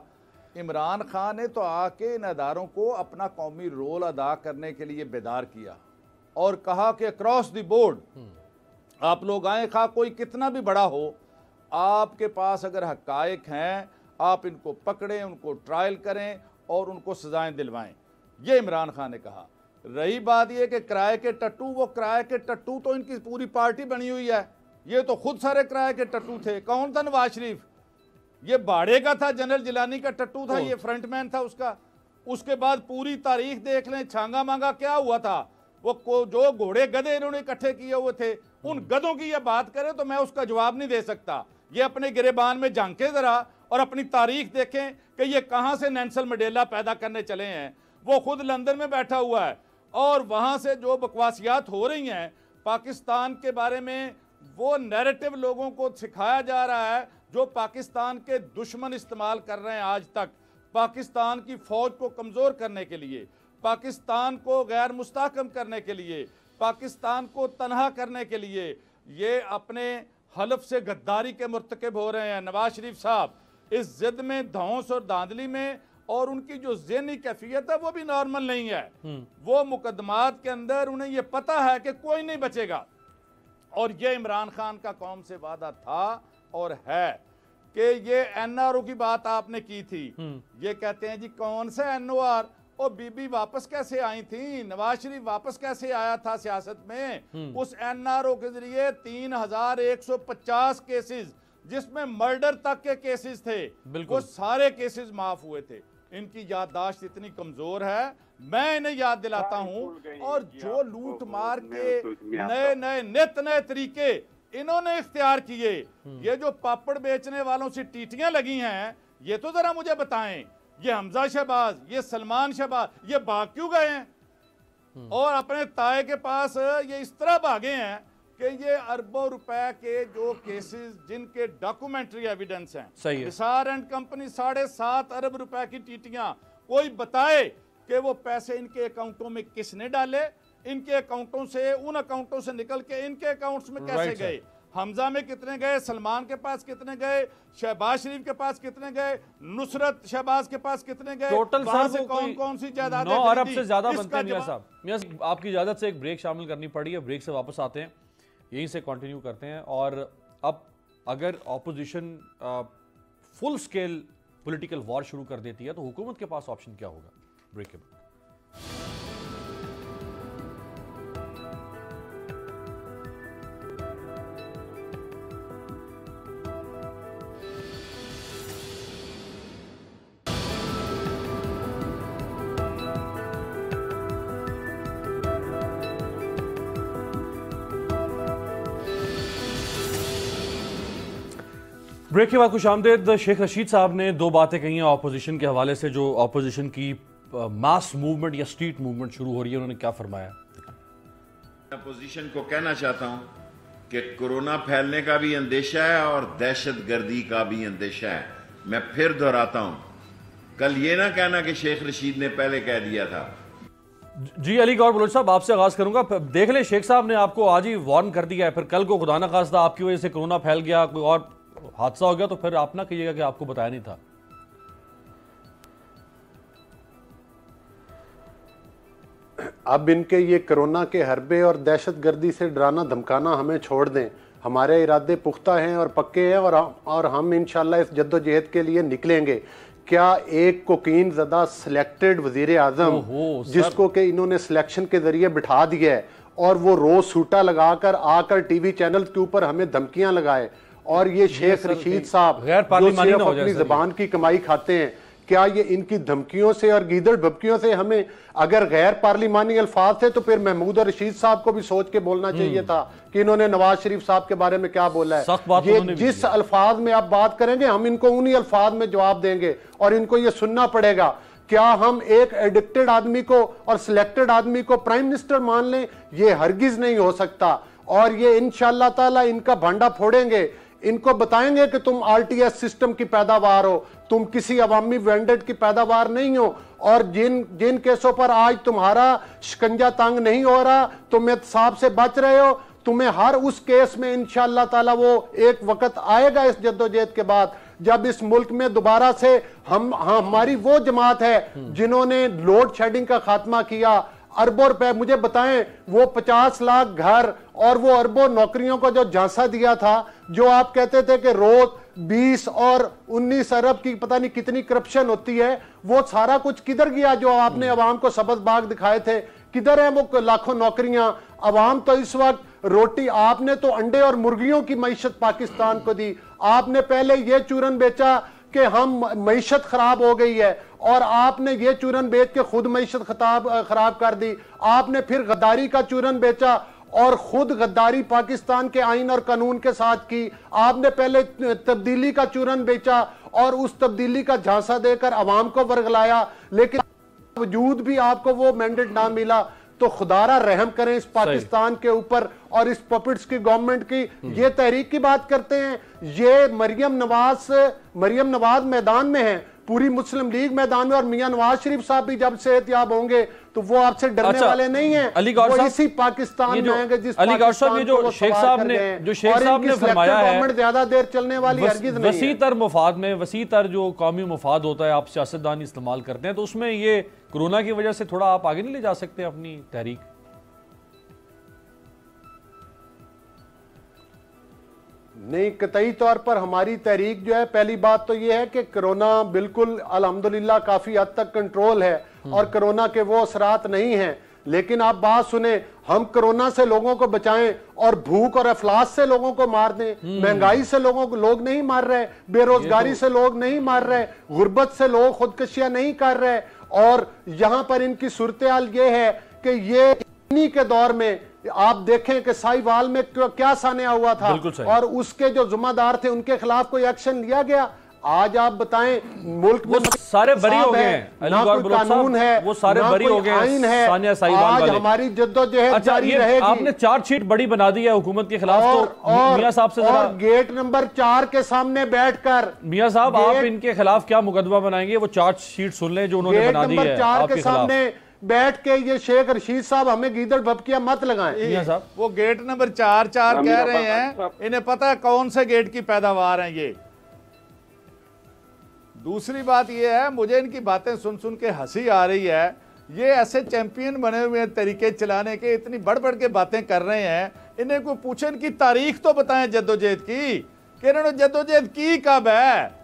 इमरान खान ने तो आके इन अदारों को अपना कौमी रोल अदा करने के लिए बेदार किया और कहा कि अक्रॉस द बोर्ड आप लोग आए, खा कोई कितना भी बड़ा हो, आपके पास अगर हकायक हैं आप इनको पकड़ें, उनको ट्रायल करें और उनको सजाएं दिलवाएं। ये इमरान खान ने कहा। रही बात ये कि किराए के टट्टू, वो किराए के टट्टू तो इनकी पूरी पार्टी बनी हुई है। ये तो खुद सारे किराए के टट्टू थे। कौन था? नवाज शरीफ। ये बाड़े का था, जनरल जिलानी का टट्टू था, ये फ्रंटमैन था उसका। उसके बाद पूरी तारीख देख लें, छांगा मांगा क्या हुआ था। वो जो घोड़े गधे इन्होंने इकट्ठे किए हुए थे, उन गधों की ये बात करें तो मैं उसका जवाब नहीं दे सकता। ये अपने गिरेबान में झांके जरा और अपनी तारीख देखें कि ये कहां से नेल्सन मंडेला पैदा करने चले हैं। वो खुद लंदन में बैठा हुआ है और वहां से जो बकवासियात हो रही हैं पाकिस्तान के बारे में, वो नैरेटिव लोगों को सिखाया जा रहा है जो पाकिस्तान के दुश्मन इस्तेमाल कर रहे हैं आज तक, पाकिस्तान की फौज को कमज़ोर करने के लिए, पाकिस्तान को गैर मुस्तहकम करने के लिए, पाकिस्तान को तनहा करने के लिए। ये अपने हलफ से गद्दारी के मुर्तकिब हो रहे हैं। नवाज शरीफ साहब इस जिद में, धौंस और धांधली में, और उनकी जो ज़हनी कैफियत है वो भी नॉर्मल नहीं है। वो मुकदमात के अंदर उन्हें ये पता है कि कोई नहीं बचेगा। और ये इमरान खान का कौम से वादा था और है कि ये एनआरओ की बात आपने की थी। ये कहते हैं जी कौन सा एनओआर, और बीबी वापस कैसे आई थी, नवाज शरीफ वापस कैसे आया था सियासत में? उस एनआरओ के जरिए 3150 केसेस, जिसमें मर्डर तक के केसेस थे, वो सारे केसेस माफ हुए थे। इनकी याददाश्त इतनी कमजोर है, मैं इन्हें याद दिलाता हूं। और जो लूट मार के नए नए नित नए तरीके इन्होंने इख्तियार किए, ये जो पापड़ बेचने वालों से टीटियां लगी हैं, ये तो जरा मुझे बताएं। ये हमजा शहबाज, ये सलमान शहबाज, ये भाग क्यों गए हैं? और अपने ताए के पास ये इस तरह भागे हैं कि ये अरबों रुपए के जो केसेस जिनके डॉक्यूमेंट्री एविडेंस हैं, हिसार एंड कंपनी 7.5 अरब रुपए की टीटियां, कोई बताए कि वो पैसे इनके अकाउंटों में किसने डाले, इनके अकाउंटों से, उन अकाउंटों से निकल के इनके अकाउंट्स में कैसे गए, हमजा में कितने गए, सलमान के पास कितने गए, शहबाज शरीफ के पास कितने गए, नुसरत शहबाज के पास कितने गए, टोटल से कौन कौन सी जायदादें 9 अरब से ज्यादा बनते हैं। मियां साहब, मियां साहब, आपकी इजाजत से एक ब्रेक शामिल करनी पड़ी है, ब्रेक से वापस आते हैं, यहीं से कंटिन्यू करते हैं। और अब अगर opposition full scale political war शुरू कर देती है तो हुकूमत के पास ऑप्शन क्या होगा? ब्रेक के बाद। ब्रेक के बाद खुशामदीद। शेख रशीद साहब ने दो बातें कही हैं ऑपोजिशन के हवाले से, जो ऑपोजिशन की मास मूवमेंट या स्ट्रीट मूवमेंट शुरू हो रही है, उन्होंने क्या फरमाया? अपोजिशन को कहना चाहता हूं कि कोरोना फैलने का भी अंदेशा है और दहशतगर्दी का भी अंदेशा है। मैं फिर दोहराता हूं, कल ये ना कहना कि शेख रशीद ने पहले कह दिया था। जी अली गौर बलोच साहब, आपसे आगाज करूंगा। देख ले, शेख साहब ने आपको आज ही वार्न कर दिया है, फिर कल को खुदा ना खास्ता आपकी वजह से कोरोना फैल गया, कोई और हादसा हो गया तो फिर आप ना कहिएगा कि आपको बताया नहीं था। अब इनके ये कोरोना के हरबे और दहशतगर्दी से डराना धमकाना हमें छोड़ दें। हमारे इरादे पुख्ता हैं और पक्के हैं और हम इंशाल्लाह इस जद्दोजहद के लिए निकलेंगे। क्या एक कोकीन ज़दा सिलेक्टेड वजीर आजम, जिसको कि इन्होंने सिलेक्शन के जरिए बिठा दिया है, और वो रोज सूटा लगाकर आकर टीवी चैनल के ऊपर हमें धमकियां लगाए, और ये शेख रशीद साहब जो सिर्फ अपनी जबान की कमाई खाते हैं, क्या ये इनकी धमकियों से और गीदड़ भबकियों से हमें, अगर गैर पार्लिमानी अल्फाज थे तो फिर महमूद और रशीद साहब को भी सोच के बोलना चाहिए था कि इन्होंने नवाज शरीफ साहब के बारे में क्या बोला है। ये जिस अल्फाज में आप बात करेंगे हम इनको उन्हीं अल्फाज में जवाब देंगे और इनको ये सुनना पड़ेगा क्या हम एक एडिक्टेड आदमी को और सिलेक्टेड आदमी को प्राइम मिनिस्टर मान लें? ये हरगिज नहीं हो सकता। और ये इंशाअल्लाह ताला इनका भांडा फोड़ेंगे, इनको बताएंगे कि तुम आरटीएस सिस्टम की पैदावार हो, तुम किसी अवामी वेंडेट की पैदावार नहीं हो। और जिन केसों पर आज तुम्हारा शिकंजा तंग नहीं हो रहा, तुम एहतसाब से बच रहे हो, तुम्हें हर उस केस में इंशाअल्लाह ताला वो एक वक्त आएगा इस जद्दोजहद के बाद, जब इस मुल्क में दोबारा से हमारी वो जमात है जिन्होंने लोड शेडिंग का खात्मा किया, अरबों रुपए, मुझे बताएं वो 50 लाख घर और वो अरबों नौकरियों को जो झांसा दिया था, जो आप कहते थे कि रोज 20 और 19 अरब की पता नहीं कितनी करप्शन होती है, वो सारा कुछ किधर गया जो आपने अवाम को सबज बाग दिखाए थे? किधर है वो लाखों नौकरियां? अवाम तो इस वक्त रोटी, आपने तो अंडे और मुर्गियों की मईशत पाकिस्तान को दी। आपने पहले ये चूरन बेचा कि हम मईशत खराब हो गई है, और आपने ये चूरन बेच के खुद मईशत खराब कर दी। आपने फिर गद्दारी का चूरन बेचा और खुद गद्दारी पाकिस्तान के आइन और कानून के साथ की। आपने पहले तब्दीली का चूरन बेचा और उस तब्दीली का झांसा देकर अवाम को वर्गलाया, लेकिन वजूद भी आपको वो मैंडेट ना मिला। तो खुदारा रहम करें इस पाकिस्तान के ऊपर और इस पपेट्स की गवर्नमेंट की। ये तहरीक की बात करते हैं, ये मरियम नवाज मैदान में है, पूरी मुस्लिम लीग मैदान में, और मियां नवाज शरीफ साहब भी जब सेहतयाब होंगे तो वो आपसे डरने वाले नहीं हैं। वो इसी पाकिस्तान में आएंगे जिस पाकिस्तान को वो शेख साहब ने फरमाया है, ज्यादा देर चलने वाली हरगिज नहीं है। वसीतर मुफाद में, वसीतर जो कौमी मुफाद होता है, आप सियासतदान इस्तेमाल करते हैं, तो उसमें ये कोरोना की वजह से थोड़ा आप आगे नहीं ले जा सकते अपनी तहरीक? नहीं, कतई तौर पर हमारी तहरीक जो है, पहली बात तो यह है कि कोरोना बिल्कुल अल्हम्दुलिल्लाह काफी हद तक कंट्रोल है और कोरोना के वो असरात नहीं हैं। लेकिन आप बात सुने, हम कोरोना से लोगों को बचाएं और भूख और अफलास से लोगों को मार दें। महंगाई से लोग नहीं मार रहे, बेरोजगारी से लोग नहीं मार रहे, गुर्बत से लोग खुदकशियां नहीं कर रहे। और यहां पर इनकी सूरत हाल ये है कि ये इन्हीं के दौर में आप देखें कि साहिवाल में क्या सान्या हुआ था और उसके जो जिम्मेदार थे उनके खिलाफ कोई एक्शन लिया गया? आज आप बताएं, मुल्क में सारे बरी हो गए हैं, ना कोई कानून है, वो सारे बरी हो गए, आइन है। आज हमारी जद्दोजहद जारी रहेगी। आपने चार्जशीट बड़ी बना दी है हुकूमत के खिलाफ, तो मियां साहब से और गेट नंबर 4 के सामने बैठकर, मियां साहब आप इनके खिलाफ क्या मुकदमा बनाएंगे? वो चार्जशीट सुन लें जो उन्होंने बना दी है। 4 के सामने बैठ के ये शेख रशीद साहब हमें गीदड़ भपकिया मत लगाएं। साहब वो गेट नंबर 4 कह रहे हैं, इन्हें पता है कौन से गेट की पैदावार है ये। दूसरी बात ये है, मुझे इनकी बातें सुन सुन के हंसी आ रही है। ये ऐसे चैंपियन बने हुए हैं तरीके चलाने के, इतनी बढ़ बढ़ के बातें कर रहे हैं। इन्हें कोई पूछे इनकी तारीख तो बताएं जद्दोजहद की, कि इन्होंने जद्दोजहद की कब है।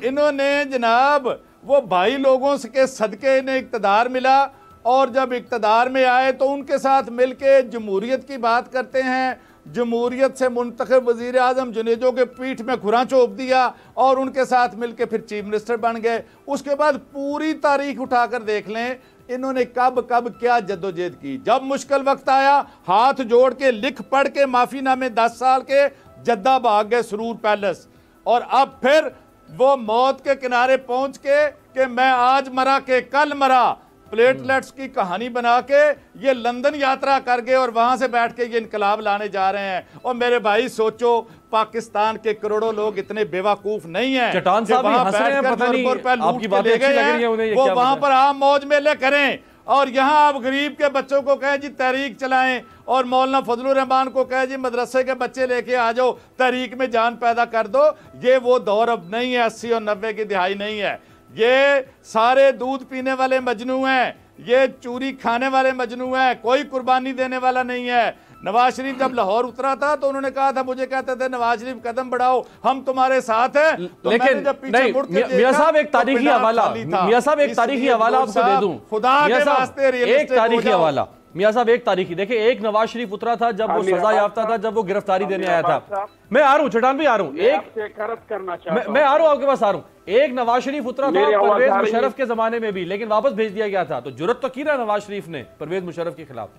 इन्होंने जनाब वो भाई लोगों के सदके इन्हें इक्तदार मिला, और जब इक्तदार में आए तो उनके साथ मिलके जमहूरियत की बात करते हैं। जमहूरियत से मुंतखब वजीर आजम जुनेजो के पीठ में खुरा चोप दिया और उनके साथ मिलके फिर चीफ मिनिस्टर बन गए। उसके बाद पूरी तारीख उठाकर देख लें, इन्होंने कब कब क्या जद्दोजहद की। जब मुश्किल वक्त आया, हाथ जोड़ के लिख पढ़ के माफीनामे 10 साल के जद्दा भाग गए सुरूर पैलेस, और अब फिर वो मौत के किनारे पहुंच के कि मैं आज मरा के कल मरा, प्लेटलेट्स की कहानी बना के ये लंदन यात्रा कर गए और वहां से बैठ के ये इनकलाब लाने जा रहे हैं। और मेरे भाई सोचो, पाकिस्तान के करोड़ों लोग इतने बेवकूफ नहीं हैं। चट्टान साहब भी हंस रहे हैं, पता नहीं आपकी बातें अच्छी लग रही हैं उन्हें, वो वहां पर आम मौज मेले करें और यहाँ आप गरीब के बच्चों को कहें जी तहरीक चलाएं, और मौलाना फजलुर रहमान को कहें जी मदरसे के बच्चे लेके आ जाओ, तहरीक में जान पैदा कर दो। ये वो दौर अब नहीं है, 80 और 90 की दिहाई नहीं है। ये सारे दूध पीने वाले मजनू हैं, ये चूरी खाने वाले मजनू हैं, कोई कुर्बानी देने वाला नहीं है। नवाज शरीफ जब लाहौर उतरा था तो उन्होंने कहा था, मुझे कहते थे नवाज शरीफ कदम बढ़ाओ, हम तुम्हारे साथ हैं। तो लेकिन जब पीछे मुड़ के मियां साहब एक तारीखी हवाला, मियां साहब एक तारीखी हवाला आपको दे दूं, खुदा के वास्ते एक तारीखी हवाला। मियां साहब एक तारीखी, देखिए एक नवाज शरीफ उतरा था जब वो सजा याफ्ता था, जब वो गिरफ्तारी देने आया था। मैं आ रहा हूँ, चट्टान भी आ रहा हूँ, मैं आ रहा हूँ आपके पास आ रहा हूँ। एक नवाज शरीफ उतरा था परवेज मुशर्रफ के जमाने में भी, लेकिन वापस भेज दिया गया था। तो जुर्रत तो की रहा नवाज शरीफ ने परवेज मुशर्रफ के खिलाफ।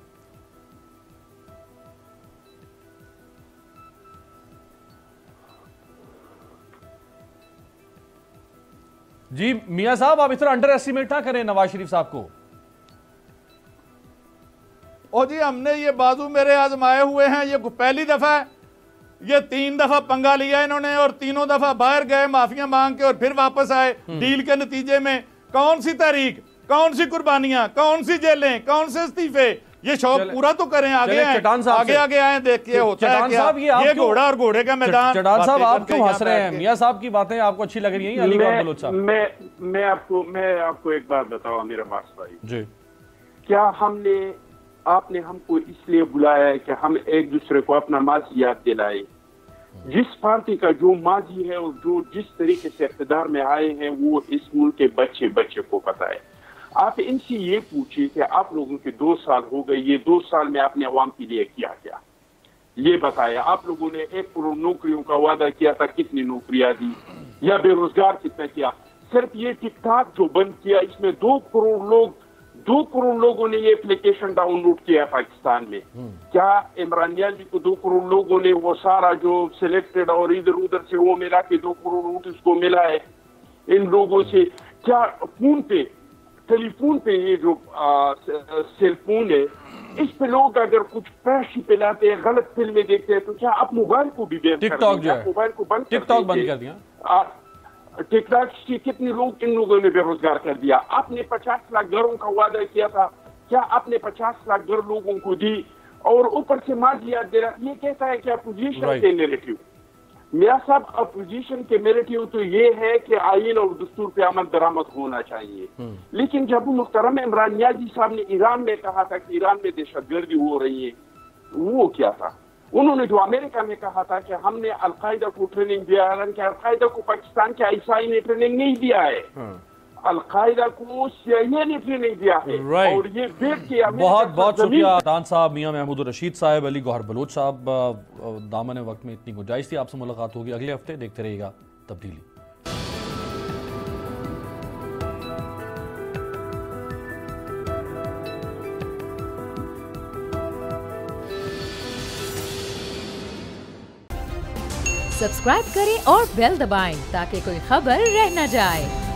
जी मियां साहब, आप इतना अंडर एस्टिमेट ना करें नवाज शरीफ साहब को। ओ जी, हमने ये बाजू मेरे आजमाए हुए हैं, ये पहली दफा है, ये 3 दफा पंगा लिया इन्होंने और तीनों दफा बाहर गए माफिया मांग के और फिर वापस आए। डील के नतीजे में कौन सी तारीख, कौन सी कुर्बानियां, कौन सी जेलें, कौन से इस्तीफे, ये शौक पूरा तो करें। आगे आगे आए, देखिए होता है क्या, ये घोड़ा और घोड़े का मैदान। चटान साहब आप क्यों हंस रहे हैं? मियां साहब की बातें आपको अच्छी लग रही हैं? अली बलोच साहब, मैं आपको एक बात बताऊं मेरा बास भाई जी, क्या आपने हमको इसलिए बुलाया है कि हम एक दूसरे को अपना माजी याद दिलाए। जिस पार्टी का जो माजी है और जो जिस तरीके से इख्तिदार में आए हैं वो इस मुल्क के बच्चे बच्चे को पता है। आप इनसे ये पूछिए कि आप लोगों के 2 साल हो गए, ये 2 साल में आपने अवाम के लिए किया क्या, ये बताया। आप लोगों ने 1 करोड़ नौकरियों का वादा किया था, कितनी नौकरियां दी, या बेरोजगार कितना किया। सिर्फ ये टिकटॉक जो बंद किया, इसमें 2 करोड़ लोगों ने ये एप्लीकेशन डाउनलोड किया पाकिस्तान में। क्या इमरान याजी को 2 करोड़ लोगों ने वो सारा जो सिलेक्टेड और इधर उधर से वो मिला के 2 करोड़ वोट उसको मिला है इन लोगों से? क्या फोन पे, टेलीफोन पे, ये जो सेलफोन है, इस पे लोग अगर कुछ पैसे पिलाते हैं, गलत फिल्में देखते हैं, तो क्या आप मोबाइल को भी बैन कर दिया? मोबाइल को बंद कर दिया। टिकटॉक से कितने लोग इन लोगों ने बेरोजगार कर दिया। आपने 50 लाख घरों का वादा किया था, क्या आपने 50 लाख घर लोगों को दी? और ऊपर से माजी याद दे रहा, ये कहता है कि अपोजिशन के नैरेटिव। मियां साहब, अपोजिशन के नैरेटिव तो ये है कि आईन और दस्तूर पे अमल दरामद होना चाहिए। लेकिन जब मुहतरम इमरान याजी साहब ने ईरान में कहा था कि ईरान में दहशतगर्दी हो रही है, वो क्या था? उन्होंने जो अमेरिका में कहा था कि हमने अलकायदा को ट्रेनिंग दिया, हालांकि अलकायदा को पाकिस्तान के आईएसआई ने ट्रेनिंग नहीं दिया है, अलकायदा को CIA ने ट्रेनिंग दिया है। और ये बहुत बहुत शुक्रिया चटान साहब, मियां महमूद रशीद साहब, अली गौहर बलोच साहब। दामन वक्त में इतनी गुंजाइश थी, आपसे मुलाकात होगी अगले हफ्ते। देखते रहिएगा तब्दीली। सब्सक्राइब करें और बेल दबाएं ताकि कोई खबर रह न जाए।